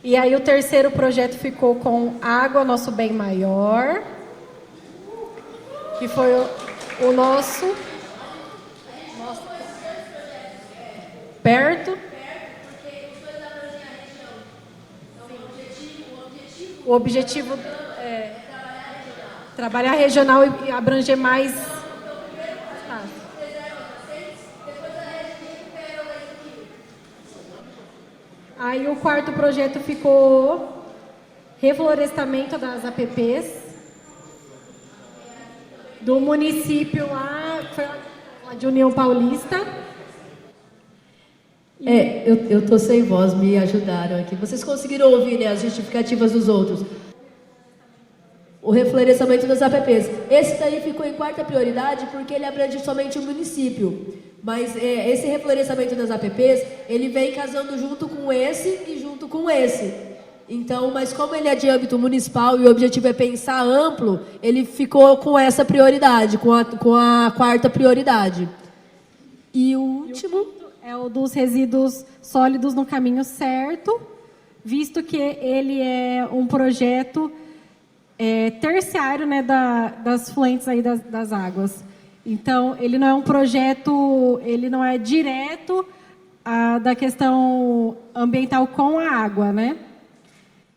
E aí o terceiro projeto ficou com Água, Nosso Bem Maior, que foi o nosso perto. O objetivo é trabalhar regional e abranger mais espaço. Aí o quarto projeto ficou reflorestamento das APPs do município lá, foi lá de União Paulista. Eu estou sem voz, me ajudaram aqui. Vocês conseguiram ouvir, né, as justificativas dos outros? O reflorestamento das APPs. Esse daí ficou em quarta prioridade porque ele abrange somente o município. Mas esse reflorestamento das APPs, ele vem casando junto com esse e junto com esse. Então, mas como ele é de âmbito municipal e o objetivo é pensar amplo, ele ficou com essa prioridade, com a quarta prioridade. E o último é o dos resíduos sólidos no caminho certo, visto que ele é um projeto terciário, né, das fluentes aí das águas. Então, ele não é um projeto, ele não é direto da questão ambiental com a água, né?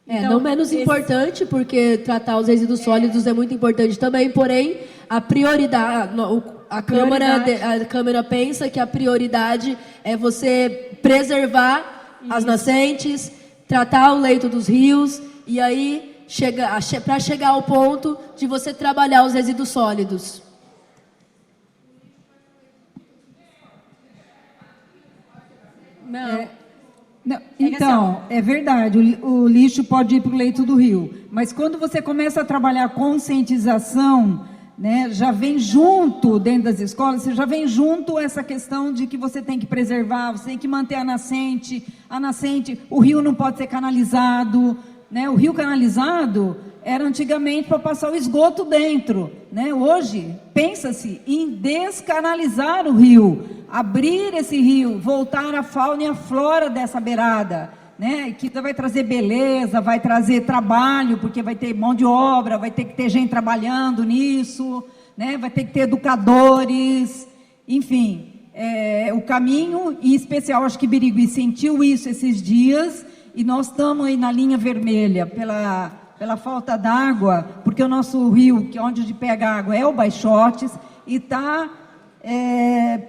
Então, não menos importante, porque tratar os resíduos sólidos é muito importante também, porém, a prioridade, a Câmara pensa que a prioridade é você preservar as nascentes, tratar o leito dos rios, e aí, para chegar ao ponto de você trabalhar os resíduos sólidos. Não, então, é verdade, o lixo pode ir para o leito do rio, mas quando você começa a trabalhar conscientização, né, já vem junto, dentro das escolas, você já vem junto essa questão de que você tem que preservar, você tem que manter a nascente, o rio não pode ser canalizado, né, o rio canalizado era antigamente para passar o esgoto dentro, né, hoje pensa-se em descanalizar o rio, abrir esse rio, voltar a fauna e a flora dessa beirada, né? Que vai trazer beleza, vai trazer trabalho, porque vai ter mão de obra, vai ter que ter gente trabalhando nisso, né? Vai ter que ter educadores, enfim, o caminho, em especial, acho que Birigui sentiu isso esses dias, e nós estamos aí na linha vermelha, pela falta d'água, porque o nosso rio, que é onde pega água, é o Baixotes, e está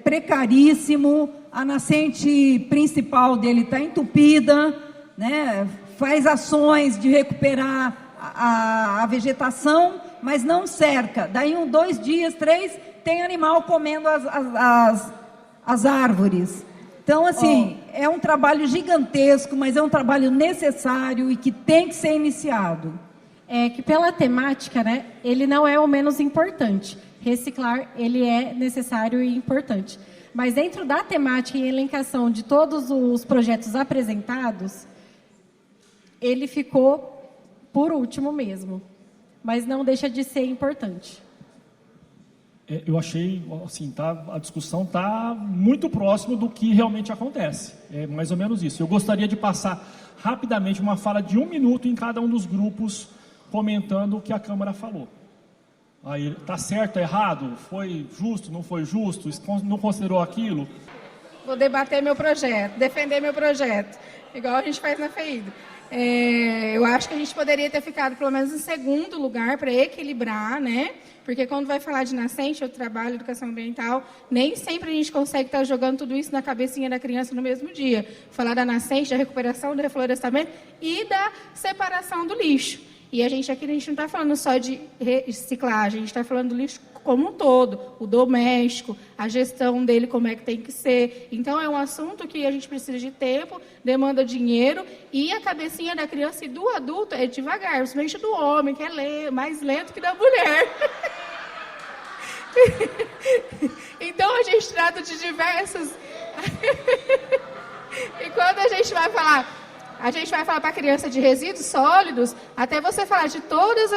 precaríssimo, a nascente principal dele está entupida, né? Faz ações de recuperar a vegetação, mas não cerca. Daí 2 dias, 3, tem animal comendo as árvores. Então, assim, é um trabalho gigantesco, mas é um trabalho necessário e que tem que ser iniciado. É que pela temática, né, ele não é o menos importante. Reciclar, ele é necessário e importante. Mas dentro da temática e elencação de todos os projetos apresentados, ele ficou por último mesmo. Mas não deixa de ser importante. Eu achei, assim, a discussão está muito próxima do que realmente acontece. É mais ou menos isso. Eu gostaria de passar rapidamente uma fala de 1 minuto em cada um dos grupos, comentando o que a Câmara falou. Aí, tá certo, errado? Foi justo, não foi justo? Não considerou aquilo? Vou debater meu projeto, defender meu projeto, igual a gente faz na FEIDO. Eu acho que a gente poderia ter ficado pelo menos em segundo lugar para equilibrar, né? Porque quando vai falar de nascente, eu trabalho educação ambiental, nem sempre a gente consegue estar jogando tudo isso na cabecinha da criança no mesmo dia. Falar da nascente, da recuperação, do reflorestamento e da separação do lixo. E a gente não está falando só de reciclagem, a gente está falando do lixo como um todo, o doméstico, a gestão dele, como é que tem que ser. Então, é um assunto que a gente precisa de tempo, demanda dinheiro, e a cabecinha da criança e do adulto é devagar, principalmente do homem, que é mais lento que da mulher. Então, a gente trata de diversas... E quando a gente vai falar para a criança de resíduos sólidos, até você falar de todas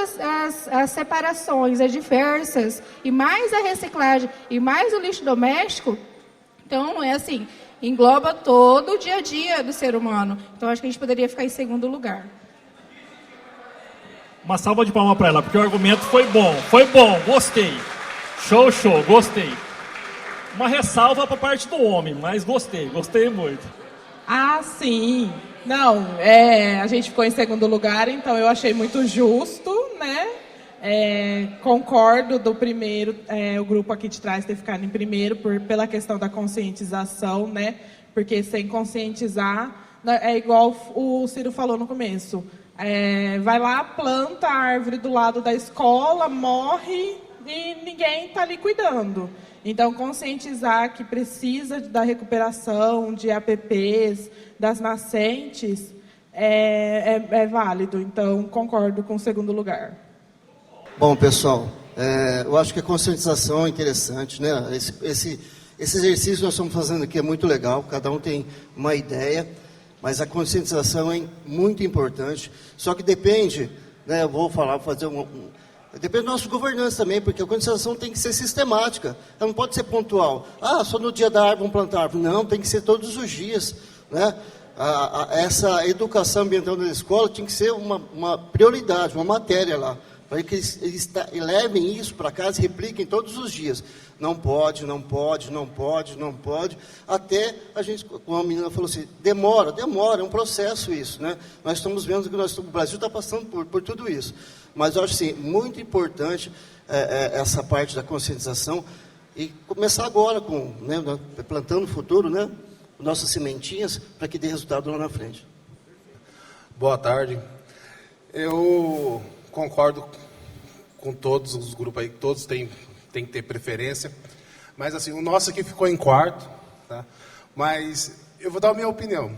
as separações, as diversas, e mais a reciclagem, e mais o lixo doméstico. Então, é assim, engloba todo o dia a dia do ser humano. Então, acho que a gente poderia ficar em segundo lugar. Uma salva de palmas para ela, porque o argumento foi bom, gostei. Show, gostei. Uma ressalva para a parte do homem, mas gostei muito. Ah, sim. Não, a gente ficou em segundo lugar, então eu achei muito justo, né? Concordo do primeiro, o grupo aqui de trás ter ficado em primeiro pela questão da conscientização, né? Porque sem conscientizar, é igual o Ciro falou no começo. Vai lá, planta a árvore do lado da escola, morre e ninguém está ali cuidando. Então, conscientizar que precisa da recuperação de APPs, das nascentes, é válido. Então, concordo com o segundo lugar. Bom, pessoal, eu acho que a conscientização é interessante, né? Esse exercício que nós estamos fazendo aqui é muito legal, cada um tem uma ideia, Mas a conscientização é muito importante, só que depende, né, eu vou fazer depende dos nossos governantes também, porque a conscientização tem que ser sistemática, ela não pode ser pontual. Só no dia da árvore vamos plantar árvore. Não, tem que ser todos os dias, né? Essa educação ambiental na escola tinha que ser uma prioridade, uma matéria lá, para que eles levem isso para casa e repliquem todos os dias. Não pode, não pode, não pode, não pode, até a gente, como a menina falou assim, demora, é um processo isso, né? Nós estamos vendo que o Brasil está passando por tudo isso. Mas eu acho assim, muito importante essa parte da conscientização e começar agora né, plantando o futuro, né? Nossas sementinhas, para que dê resultado lá na frente. Boa tarde. Eu concordo com todos os grupos aí, todos têm que ter preferência, mas assim, o nosso aqui ficou em quarto, tá? Mas eu vou dar a minha opinião.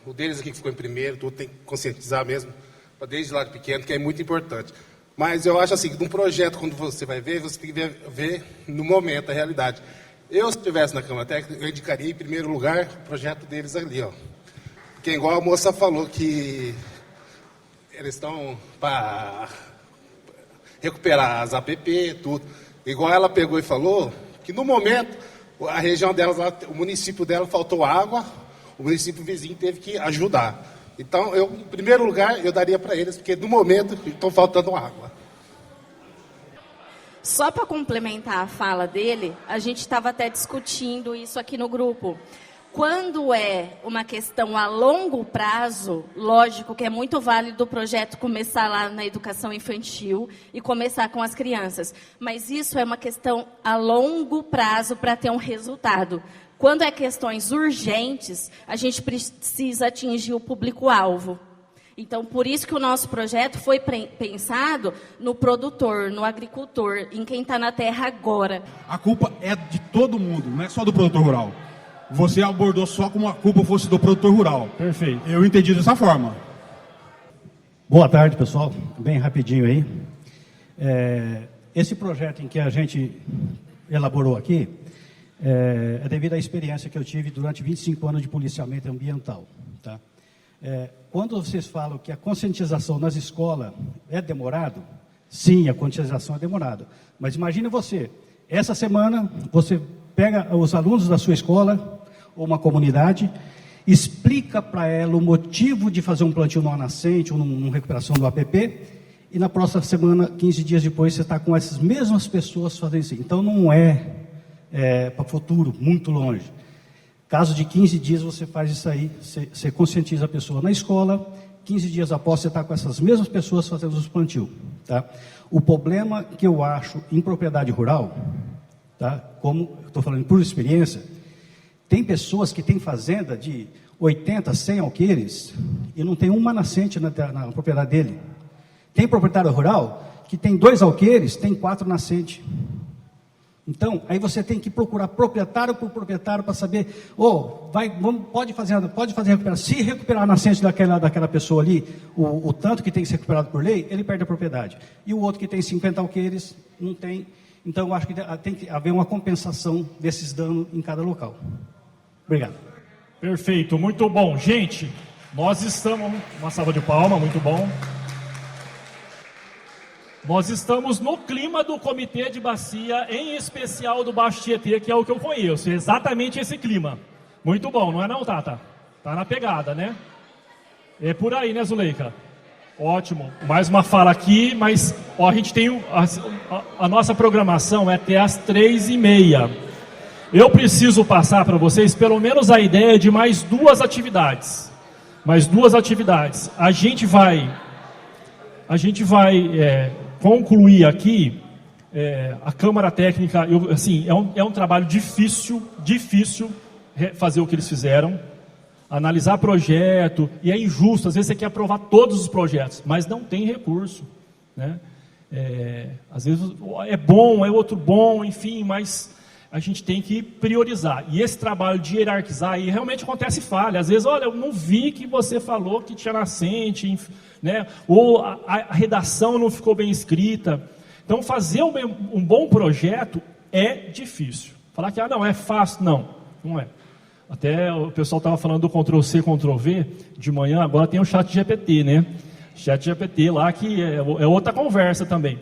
O deles aqui que ficou em primeiro, tudo tem que conscientizar mesmo, desde lá de pequeno, que é muito importante. Mas eu acho assim, que num projeto, quando você vai ver, você tem que ver no momento, a realidade. Se estivesse na Câmara Técnica, eu indicaria em primeiro lugar o projeto deles ali, ó. Porque igual a moça falou que eles estão para recuperar as APP, tudo. Igual ela pegou e falou que no momento a região delas, o município dela faltou água, o município vizinho teve que ajudar. Então, em primeiro lugar, eu daria para eles, porque no momento estão faltando água. Só para complementar a fala dele, a gente estava até discutindo isso aqui no grupo. Quando é uma questão a longo prazo, lógico que é muito válido o projeto começar lá na educação infantil e começar com as crianças. Mas isso é uma questão a longo prazo para ter um resultado. Quando é questões urgentes, a gente precisa atingir o público-alvo. Então, por isso que o nosso projeto foi pensado no produtor, no agricultor, em quem está na terra agora. A culpa é de todo mundo, não é só do produtor rural. Você abordou só como a culpa fosse do produtor rural. Perfeito. Eu entendi dessa forma. Boa tarde, pessoal. Bem rapidinho aí. Esse projeto em que a gente elaborou aqui é devido à experiência que eu tive durante 25 anos de policiamento ambiental. Tá? Quando vocês falam que a conscientização nas escolas é demorado, sim, a conscientização é demorada. Mas imagine você, essa semana você pega os alunos da sua escola ou uma comunidade, explica para ela o motivo de fazer um plantio numa nascente ou numa recuperação do APP, e na próxima semana, 15 dias depois, você está com essas mesmas pessoas fazendo isso. Então não é para o futuro, muito longe. Caso de 15 dias você faz isso aí, você conscientiza a pessoa na escola, 15 dias após você está com essas mesmas pessoas fazendo os plantios. Tá? O problema que eu acho em propriedade rural, tá? Como estou falando por experiência, tem pessoas que têm fazenda de 80, 100 alqueires e não tem uma nascente na propriedade dele. Tem proprietário rural que tem 2 alqueires, tem 4 nascentes. Então, aí você tem que procurar proprietário por proprietário para saber, pode fazer recuperação. Se recuperar a nascente daquela pessoa ali, o tanto que tem que ser recuperado por lei, ele perde a propriedade. E o outro que tem 50 alqueires, não tem. Então, eu acho que tem que haver uma compensação desses danos em cada local. Obrigado. Perfeito, muito bom. Gente, nós estamos... Uma salva de palmas, muito bom. Nós estamos no clima do Comitê de Bacia, em especial do Baixo Tietê, que é o que eu conheço. Exatamente esse clima. Muito bom, não é não, Tata? Tá na pegada, né? É por aí, né, Zuleika? Ótimo. Mais uma fala aqui, mas a gente tem a nossa programação é até às 3h30. Eu preciso passar para vocês pelo menos a ideia de mais 2 atividades. A gente vai concluir aqui a Câmara Técnica. É um trabalho difícil fazer o que eles fizeram. Analisar projeto, e é injusto, às vezes você quer aprovar todos os projetos, mas não tem recurso, né? Às vezes é bom, é outro bom, enfim, mas a gente tem que priorizar. E esse trabalho de hierarquizar, e realmente acontece falha. Às vezes, olha, eu não vi que você falou que tinha nascente, né? Ou a redação não ficou bem escrita. Então, fazer um bom projeto é difícil. Falar que não é fácil, não é. Até o pessoal estava falando do Ctrl-C, Ctrl-V de manhã, agora tem o ChatGPT, né? ChatGPT lá, que é outra conversa também.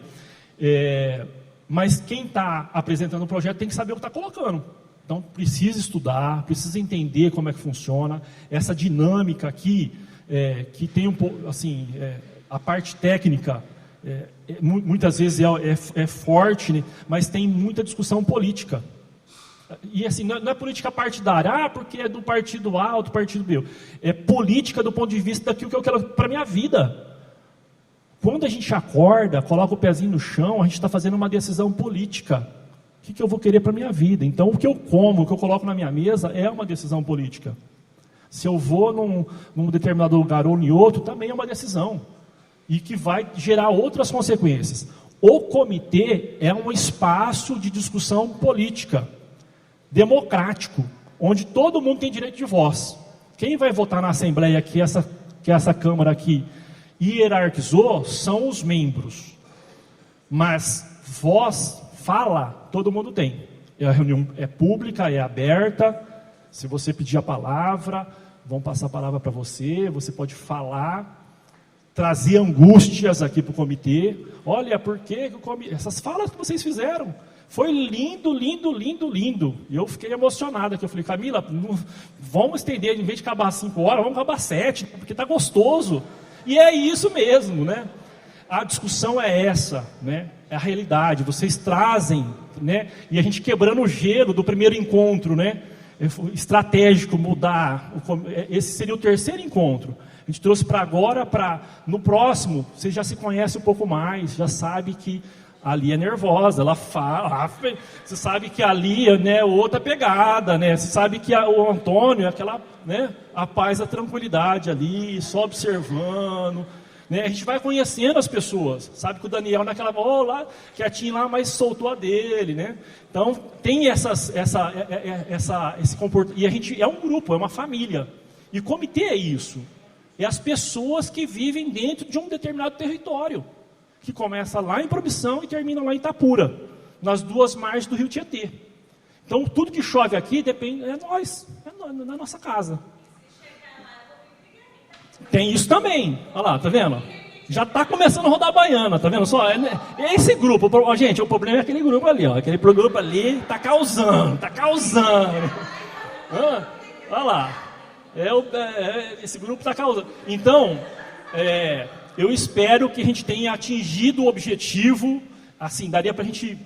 Mas quem está apresentando o projeto tem que saber o que está colocando. Então, precisa estudar, precisa entender como é que funciona. Essa dinâmica aqui, que tem um pouco, assim, a parte técnica, muitas vezes é forte, né? Mas tem muita discussão política. E assim, não é política partidária, porque é do partido A ou do partido B. É política do ponto de vista daquilo que eu quero para a minha vida. Quando a gente acorda, coloca o pezinho no chão, a gente está fazendo uma decisão política. O que eu vou querer para a minha vida? Então, o que eu como, o que eu coloco na minha mesa é uma decisão política. Se eu vou num determinado lugar ou em outro, também é uma decisão. E que vai gerar outras consequências. O comitê é um espaço de discussão política, democrático, onde todo mundo tem direito de voz. Quem vai votar na Assembleia que essa Câmara aqui hierarquizou são os membros. Mas voz, fala, todo mundo tem. A reunião é pública, é aberta. Se você pedir a palavra, vão passar a palavra para você, você pode falar, trazer angústias aqui para o comitê. Olha, por que essas falas que vocês fizeram? Foi lindo, lindo, lindo, lindo. E eu fiquei emocionado aqui. Eu falei, Camila, vamos estender, em vez de acabar 5 horas, vamos acabar 7, porque está gostoso. E é isso mesmo, né? A discussão é essa, né? É a realidade. Vocês trazem, né? E a gente quebrando o gelo do primeiro encontro, né? Estratégico, mudar. Esse seria o terceiro encontro. A gente trouxe para agora, no próximo, você já se conhece um pouco mais, já sabe que ali é nervosa, ela fala, você sabe que ali é outra pegada, né? Você sabe que o Antônio é aquela, né, a paz, a tranquilidade ali, só observando, né? A gente vai conhecendo as pessoas, sabe que o Daniel naquela lá, quietinho lá, mas soltou a dele, né? Então tem esse comportamento, e a gente é um grupo, é uma família, e o comitê é isso, é as pessoas que vivem dentro de um determinado território, que começa lá em Promissão e termina lá em Itapura, nas duas margens do Rio Tietê. Então, tudo que chove aqui depende, é na nossa casa. Tem isso também, olha lá, tá vendo? Já está começando a rodar a baiana, tá vendo só? É esse grupo, gente, o problema é aquele grupo ali, ó, aquele grupo ali está causando. Olha lá, esse grupo está causando. Então, eu espero que a gente tenha atingido o objetivo, assim, daria para a gente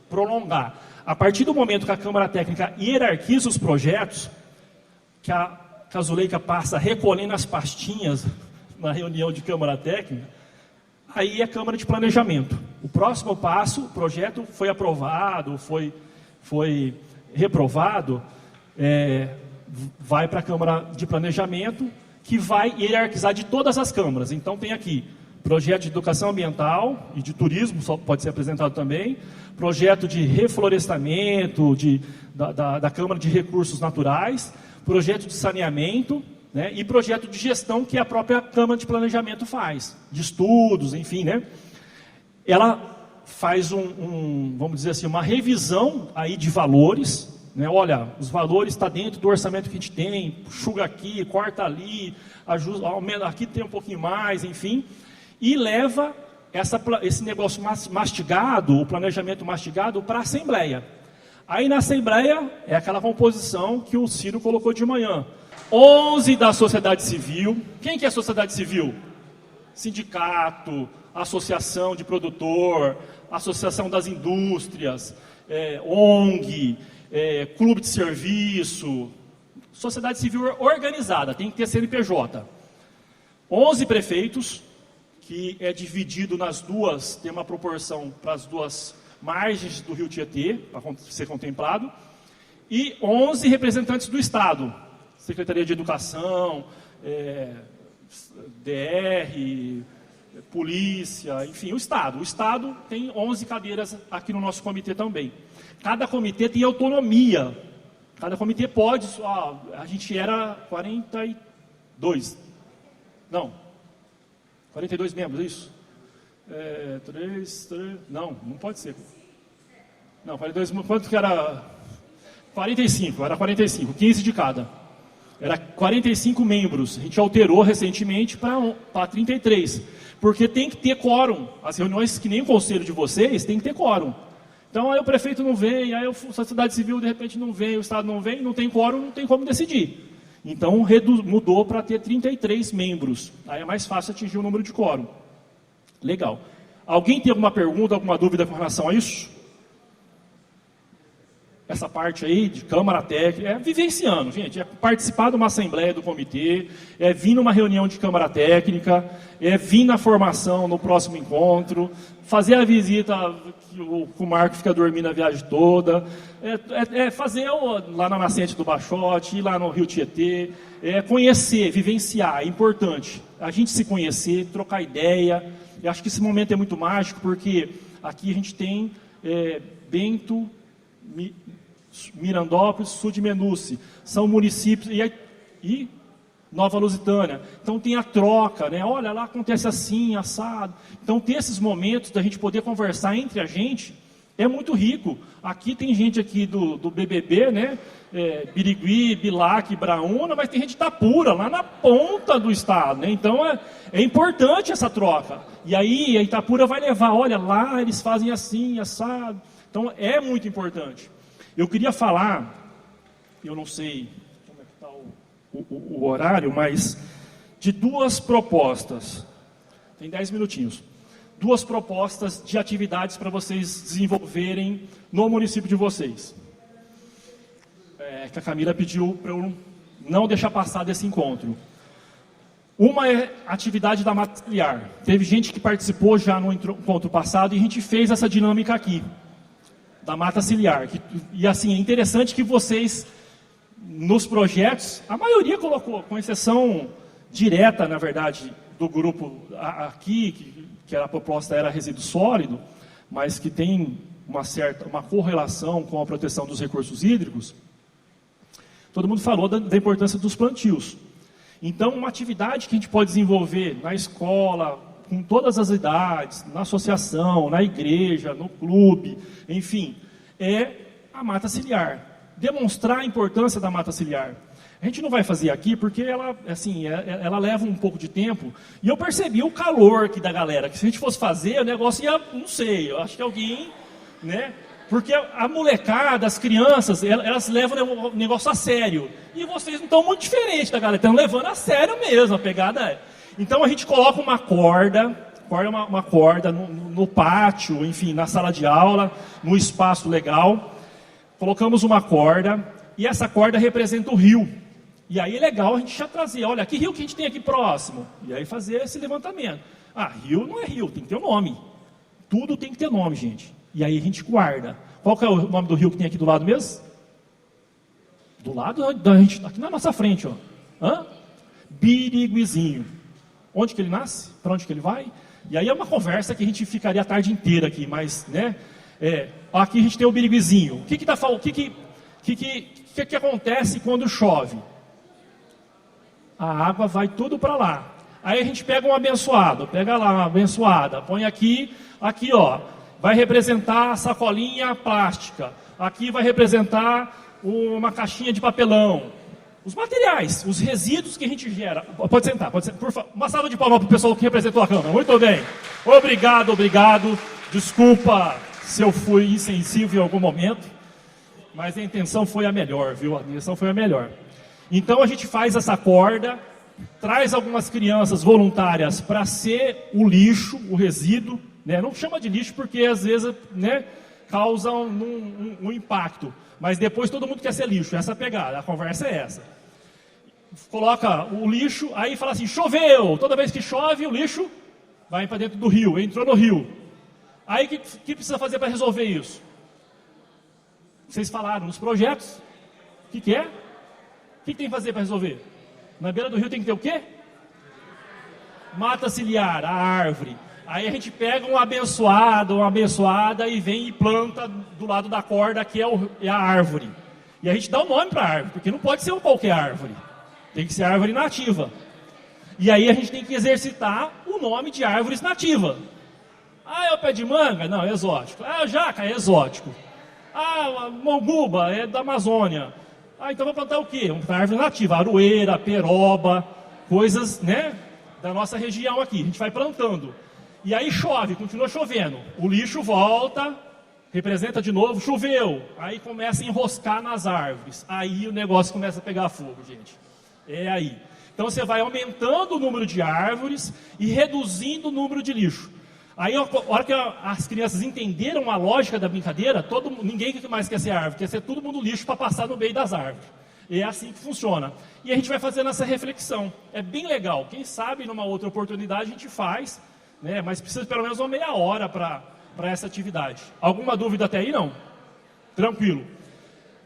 prolongar. A partir do momento que a Câmara Técnica hierarquiza os projetos, que a Zuleika passa recolhendo as pastinhas na reunião de Câmara Técnica, aí é a Câmara de Planejamento. O próximo passo, o projeto foi aprovado, foi reprovado, vai para a Câmara de Planejamento, que vai hierarquizar de todas as câmaras. Então tem aqui projeto de educação ambiental e de turismo, só pode ser apresentado também, projeto de reflorestamento da Câmara de Recursos Naturais, projeto de saneamento, né, e projeto de gestão que a própria Câmara de Planejamento faz, de estudos, enfim, né? Ela faz vamos dizer assim, uma revisão aí de valores, né? Olha, os valores estão dentro do orçamento que a gente tem, enxuga aqui, corta ali, ajusta, aumenta, aqui tem um pouquinho mais, enfim, e leva esse negócio mastigado, o planejamento mastigado, para a Assembleia. Aí na Assembleia é aquela composição que o Ciro colocou de manhã. 11 da sociedade civil. Quem que é a sociedade civil? Sindicato, associação de produtor, associação das indústrias, ONG, clube de serviço, sociedade civil organizada, tem que ter CNPJ. 11 prefeitos, que é dividido nas duas, tem uma proporção para as duas margens do Rio Tietê, para ser contemplado, e 11 representantes do Estado, Secretaria de Educação, DR, Polícia, enfim, o Estado. O Estado tem 11 cadeiras aqui no nosso comitê também. Cada comitê tem autonomia. Cada comitê pode... a gente era 42. Não. 42 membros, é isso? 3... Não pode ser. Não, 42... Quanto que era... 45, era 45, 15 de cada. Era 45 membros. A gente alterou recentemente para 33. Porque tem que ter quórum. As reuniões, que nem o conselho de vocês, tem que ter quórum. Então, aí o prefeito não vem, aí a sociedade civil, de repente, não vem, o Estado não vem, não tem quórum, não tem como decidir. Então, mudou para ter 33 membros. Aí é mais fácil atingir o número de quórum. Legal. Alguém tem alguma pergunta, alguma dúvida com relação a isso? Essa parte aí de Câmara Técnica, é vivenciando, gente, é participar de uma assembleia do comitê, é vir numa reunião de Câmara Técnica, é vir na formação no próximo encontro, fazer a visita que o Marco fica dormindo a viagem toda, é fazer lá na nascente do Baixote, ir lá no Rio Tietê, conhecer, vivenciar, é importante. A gente se conhecer, trocar ideia. Eu acho que esse momento é muito mágico, porque aqui a gente tem Bento, Mirandópolis, Sul de Menuce, são municípios, e Nova Lusitânia. Então tem a troca, né? Olha, lá acontece assim, assado. Então ter esses momentos da gente poder conversar entre a gente é muito rico. Aqui tem gente aqui do BBB, né? Birigui, Bilac, Braúna, mas tem gente de Itapura, lá na ponta do estado, né? Então é importante essa troca. E aí a Itapura vai levar, olha, lá eles fazem assim, assado. Então é muito importante. Eu queria falar, eu não sei como é que está o horário, mas de duas propostas. Tem 10 minutinhos. Duas propostas de atividades para vocês desenvolverem no município de vocês. Que a Camila pediu para eu não deixar passar desse encontro. Uma é a atividade da mata ciliar. Teve gente que participou já no encontro passado e a gente fez essa dinâmica aqui, da mata ciliar. E assim, é interessante que vocês, nos projetos, a maioria colocou, com exceção direta, na verdade, do grupo aqui, que a proposta era resíduo sólido, mas que tem uma correlação com a proteção dos recursos hídricos. Todo mundo falou da importância dos plantios. Então, uma atividade que a gente pode desenvolver na escola, com todas as idades, na associação, na igreja, no clube, enfim, é a mata ciliar. Demonstrar a importância da mata ciliar. A gente não vai fazer aqui porque ela leva um pouco de tempo. E eu percebi o calor aqui da galera, que se a gente fosse fazer, o negócio ia, não sei, eu acho que alguém, né? Porque a molecada, as crianças, elas levam o negócio a sério. E vocês não estão muito diferentes da galera, estão levando a sério mesmo, a pegada é. Então a gente coloca uma corda no pátio, enfim, na sala de aula, no espaço legal. Colocamos uma corda, e essa corda representa o rio. E aí é legal a gente já trazer, olha, que rio que a gente tem aqui próximo? E aí fazer esse levantamento. Ah, rio não é rio, tem que ter um nome. Tudo tem que ter nome, gente. E aí a gente guarda. Qual que é o nome do rio que tem aqui do lado mesmo? Do lado da gente, aqui na nossa frente, ó. Biriguizinho. Onde que ele nasce? Para onde que ele vai? E aí é uma conversa que a gente ficaria a tarde inteira aqui, mas, né? Aqui a gente tem o Biriguizinho. O que acontece quando chove? A água vai tudo para lá. Aí a gente pega um abençoado, pega lá uma abençoada, põe aqui, ó, vai representar a sacolinha plástica, aqui vai representar uma caixinha de papelão, os materiais, os resíduos que a gente gera. Pode sentar, por favor, uma salva de palmas para o pessoal que representou a Câmara. Muito bem, obrigado, desculpa se eu fui insensível em algum momento, mas a intenção foi a melhor, viu? A intenção foi a melhor. Então a gente faz essa corda, traz algumas crianças voluntárias para ser o lixo, o resíduo, né? Não chama de lixo porque às vezes, né, causa um impacto, mas depois todo mundo quer ser lixo, essa é a pegada, a conversa é essa. Coloca o lixo, aí fala assim, choveu, toda vez que chove o lixo vai para dentro do rio, entrou no rio. Aí o que precisa fazer para resolver isso? Vocês falaram nos projetos, o que é? O que tem que fazer para resolver? Na beira do rio tem que ter o quê? Mata ciliar, a árvore. Aí a gente pega uma abençoada e vem e planta do lado da corda, que é a árvore. E a gente dá um nome para a árvore, porque não pode ser qualquer árvore. Tem que ser árvore nativa. E aí a gente tem que exercitar o nome de árvores nativas. Ah, é o pé de manga? Não, é exótico. Ah, é o jaca? É exótico. Ah, monguba é da Amazônia. Ah, então vou plantar o quê? Uma árvore nativa, aroeira, peroba, coisas, né, da nossa região aqui. A gente vai plantando. E aí chove, continua chovendo. O lixo volta, representa de novo, choveu. Aí começa a enroscar nas árvores. Aí o negócio começa a pegar fogo, gente. É aí. Então você vai aumentando o número de árvores e reduzindo o número de lixo. Aí, a hora que as crianças entenderam a lógica da brincadeira, ninguém mais quer ser árvore, quer ser todo mundo lixo para passar no meio das árvores. E é assim que funciona. E a gente vai fazendo essa reflexão. É bem legal. Quem sabe, numa outra oportunidade, a gente faz, né? Mas precisa pelo menos uma meia hora para essa atividade. Alguma dúvida até aí, não? Tranquilo.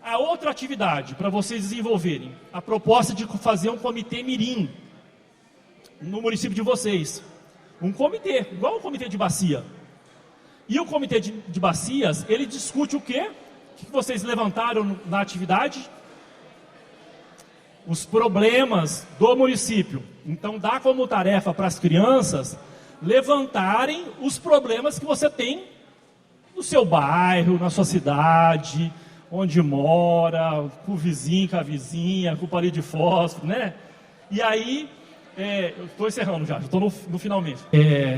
A outra atividade, para vocês desenvolverem, a proposta de fazer um comitê mirim no município de vocês. Um comitê, igual o comitê de bacia. E o comitê de bacias, ele discute o quê? O que vocês levantaram na atividade? Os problemas do município. Então, dá como tarefa para as crianças levantarem os problemas que você tem no seu bairro, na sua cidade, onde mora, com o vizinho, com a vizinha, com o palito de fósforo, né? E aí... eu estou encerrando já estou no finalmente.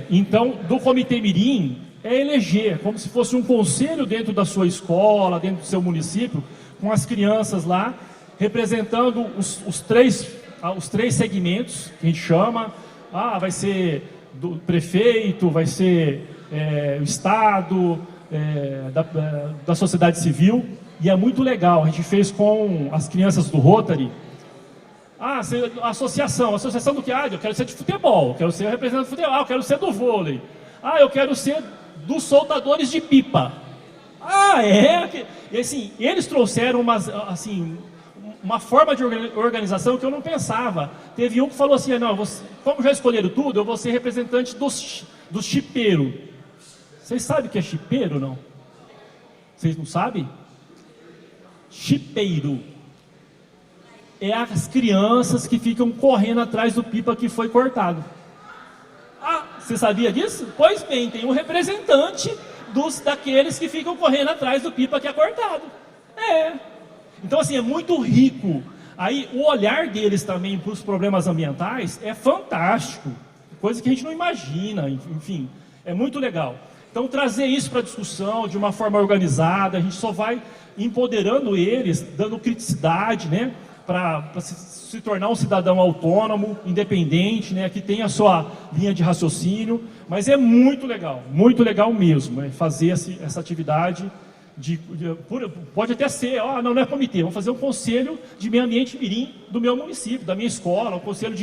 Então, do Comitê Mirim, é eleger, como se fosse um conselho dentro da sua escola, dentro do seu município, com as crianças lá, representando os três segmentos, que a gente chama. Vai ser do prefeito, vai ser o Estado, da sociedade civil, e é muito legal. A gente fez com as crianças do Rotary. Associação do que? Eu quero ser de futebol, quero ser representante do futebol, eu quero ser do vôlei. Eu quero ser dos soltadores de pipa. E assim, eles trouxeram uma forma de organização que eu não pensava. Teve um que falou assim, como já escolheram tudo, eu vou ser representante dos chipeiros. Vocês sabem o que é chipeiro, não? Vocês não sabem? Chipeiro é as crianças que ficam correndo atrás do pipa que foi cortado. Você sabia disso? Pois bem, tem um representante daqueles que ficam correndo atrás do pipa que é cortado. Então, assim, é muito rico. Aí, o olhar deles também para os problemas ambientais é fantástico. Coisa que a gente não imagina, enfim, é muito legal. Então, trazer isso para a discussão de uma forma organizada, a gente só vai empoderando eles, dando criticidade, né? Para se tornar um cidadão autônomo, independente, né, que tenha a sua linha de raciocínio, mas é muito legal mesmo, fazer essa atividade, pode até ser, não é comitê, vamos fazer um conselho de meio ambiente mirim do meu município, da minha escola, um conselho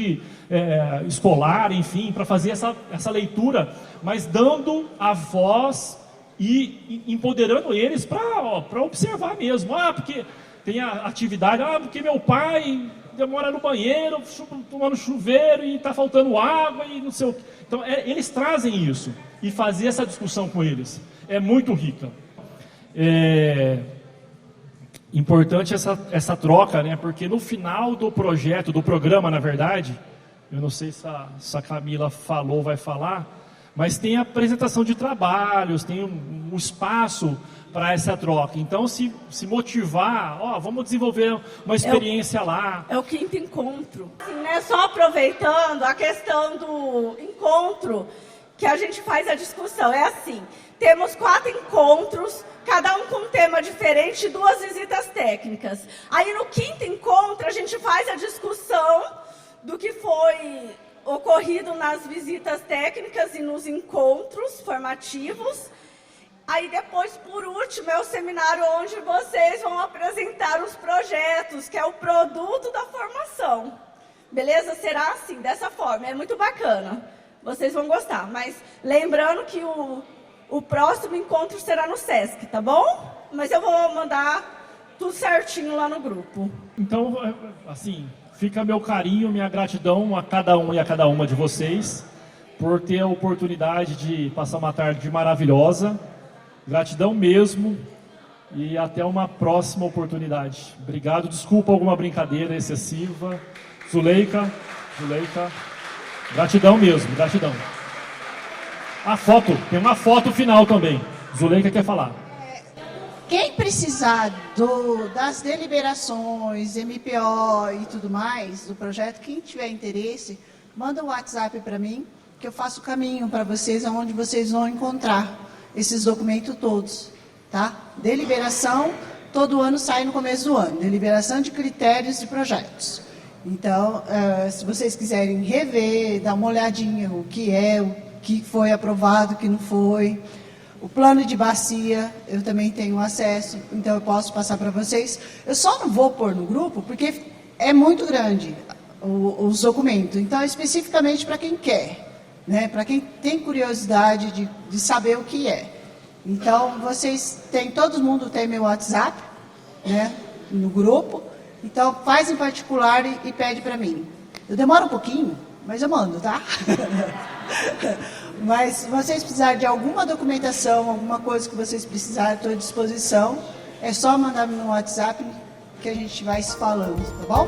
escolar, enfim, para fazer essa leitura, mas dando a voz e empoderando eles para observar mesmo, porque... Tem a atividade, porque meu pai demora no banheiro, tomando chuveiro e está faltando água e não sei o que. Então, eles trazem isso e fazer essa discussão com eles é muito rica. Importante essa troca, né? Porque no final do projeto, do programa, na verdade, eu não sei se a Camila falou ou vai falar, mas tem a apresentação de trabalhos, tem um espaço para essa troca. Então, se motivar, vamos desenvolver uma experiência lá. É o quinto encontro. Assim, né, só aproveitando a questão do encontro, que a gente faz a discussão. É assim, temos 4 encontros, cada um com um tema diferente e 2 visitas técnicas. Aí, no quinto encontro, a gente faz a discussão do que foi ocorrido nas visitas técnicas e nos encontros formativos. Aí depois, por último, é o seminário onde vocês vão apresentar os projetos, que é o produto da formação. Beleza? Será assim, dessa forma. É muito bacana. Vocês vão gostar. Mas lembrando que o próximo encontro será no SESC, tá bom? Mas eu vou mandar tudo certinho lá no grupo. Então, assim, fica meu carinho, minha gratidão a cada um e a cada uma de vocês por ter a oportunidade de passar uma tarde maravilhosa. Gratidão mesmo e até uma próxima oportunidade. Obrigado, desculpa alguma brincadeira excessiva. Zuleika, gratidão mesmo, gratidão. Tem uma foto final também. Zuleika quer falar. quem precisar das deliberações, MPO e tudo mais do projeto, quem tiver interesse, manda um WhatsApp para mim, que eu faço o caminho para vocês, aonde vocês vão encontrar esses documentos todos, tá? Deliberação, todo ano sai no começo do ano, deliberação de critérios de projetos. Então, se vocês quiserem rever, dar uma olhadinha o que foi aprovado, o que não foi. O plano de bacia, eu também tenho acesso, então eu posso passar para vocês. Eu só não vou pôr no grupo, porque é muito grande os documentos. Então, especificamente para quem quer, né? Para quem tem curiosidade de saber o que é. Então, todo mundo tem meu WhatsApp, né? No grupo. Então, faz em particular e pede para mim. Eu demoro um pouquinho, mas eu mando, tá? Mas se vocês precisarem de alguma documentação, alguma coisa que vocês precisarem, estou à disposição. É só mandar no WhatsApp que a gente vai se falando, tá bom?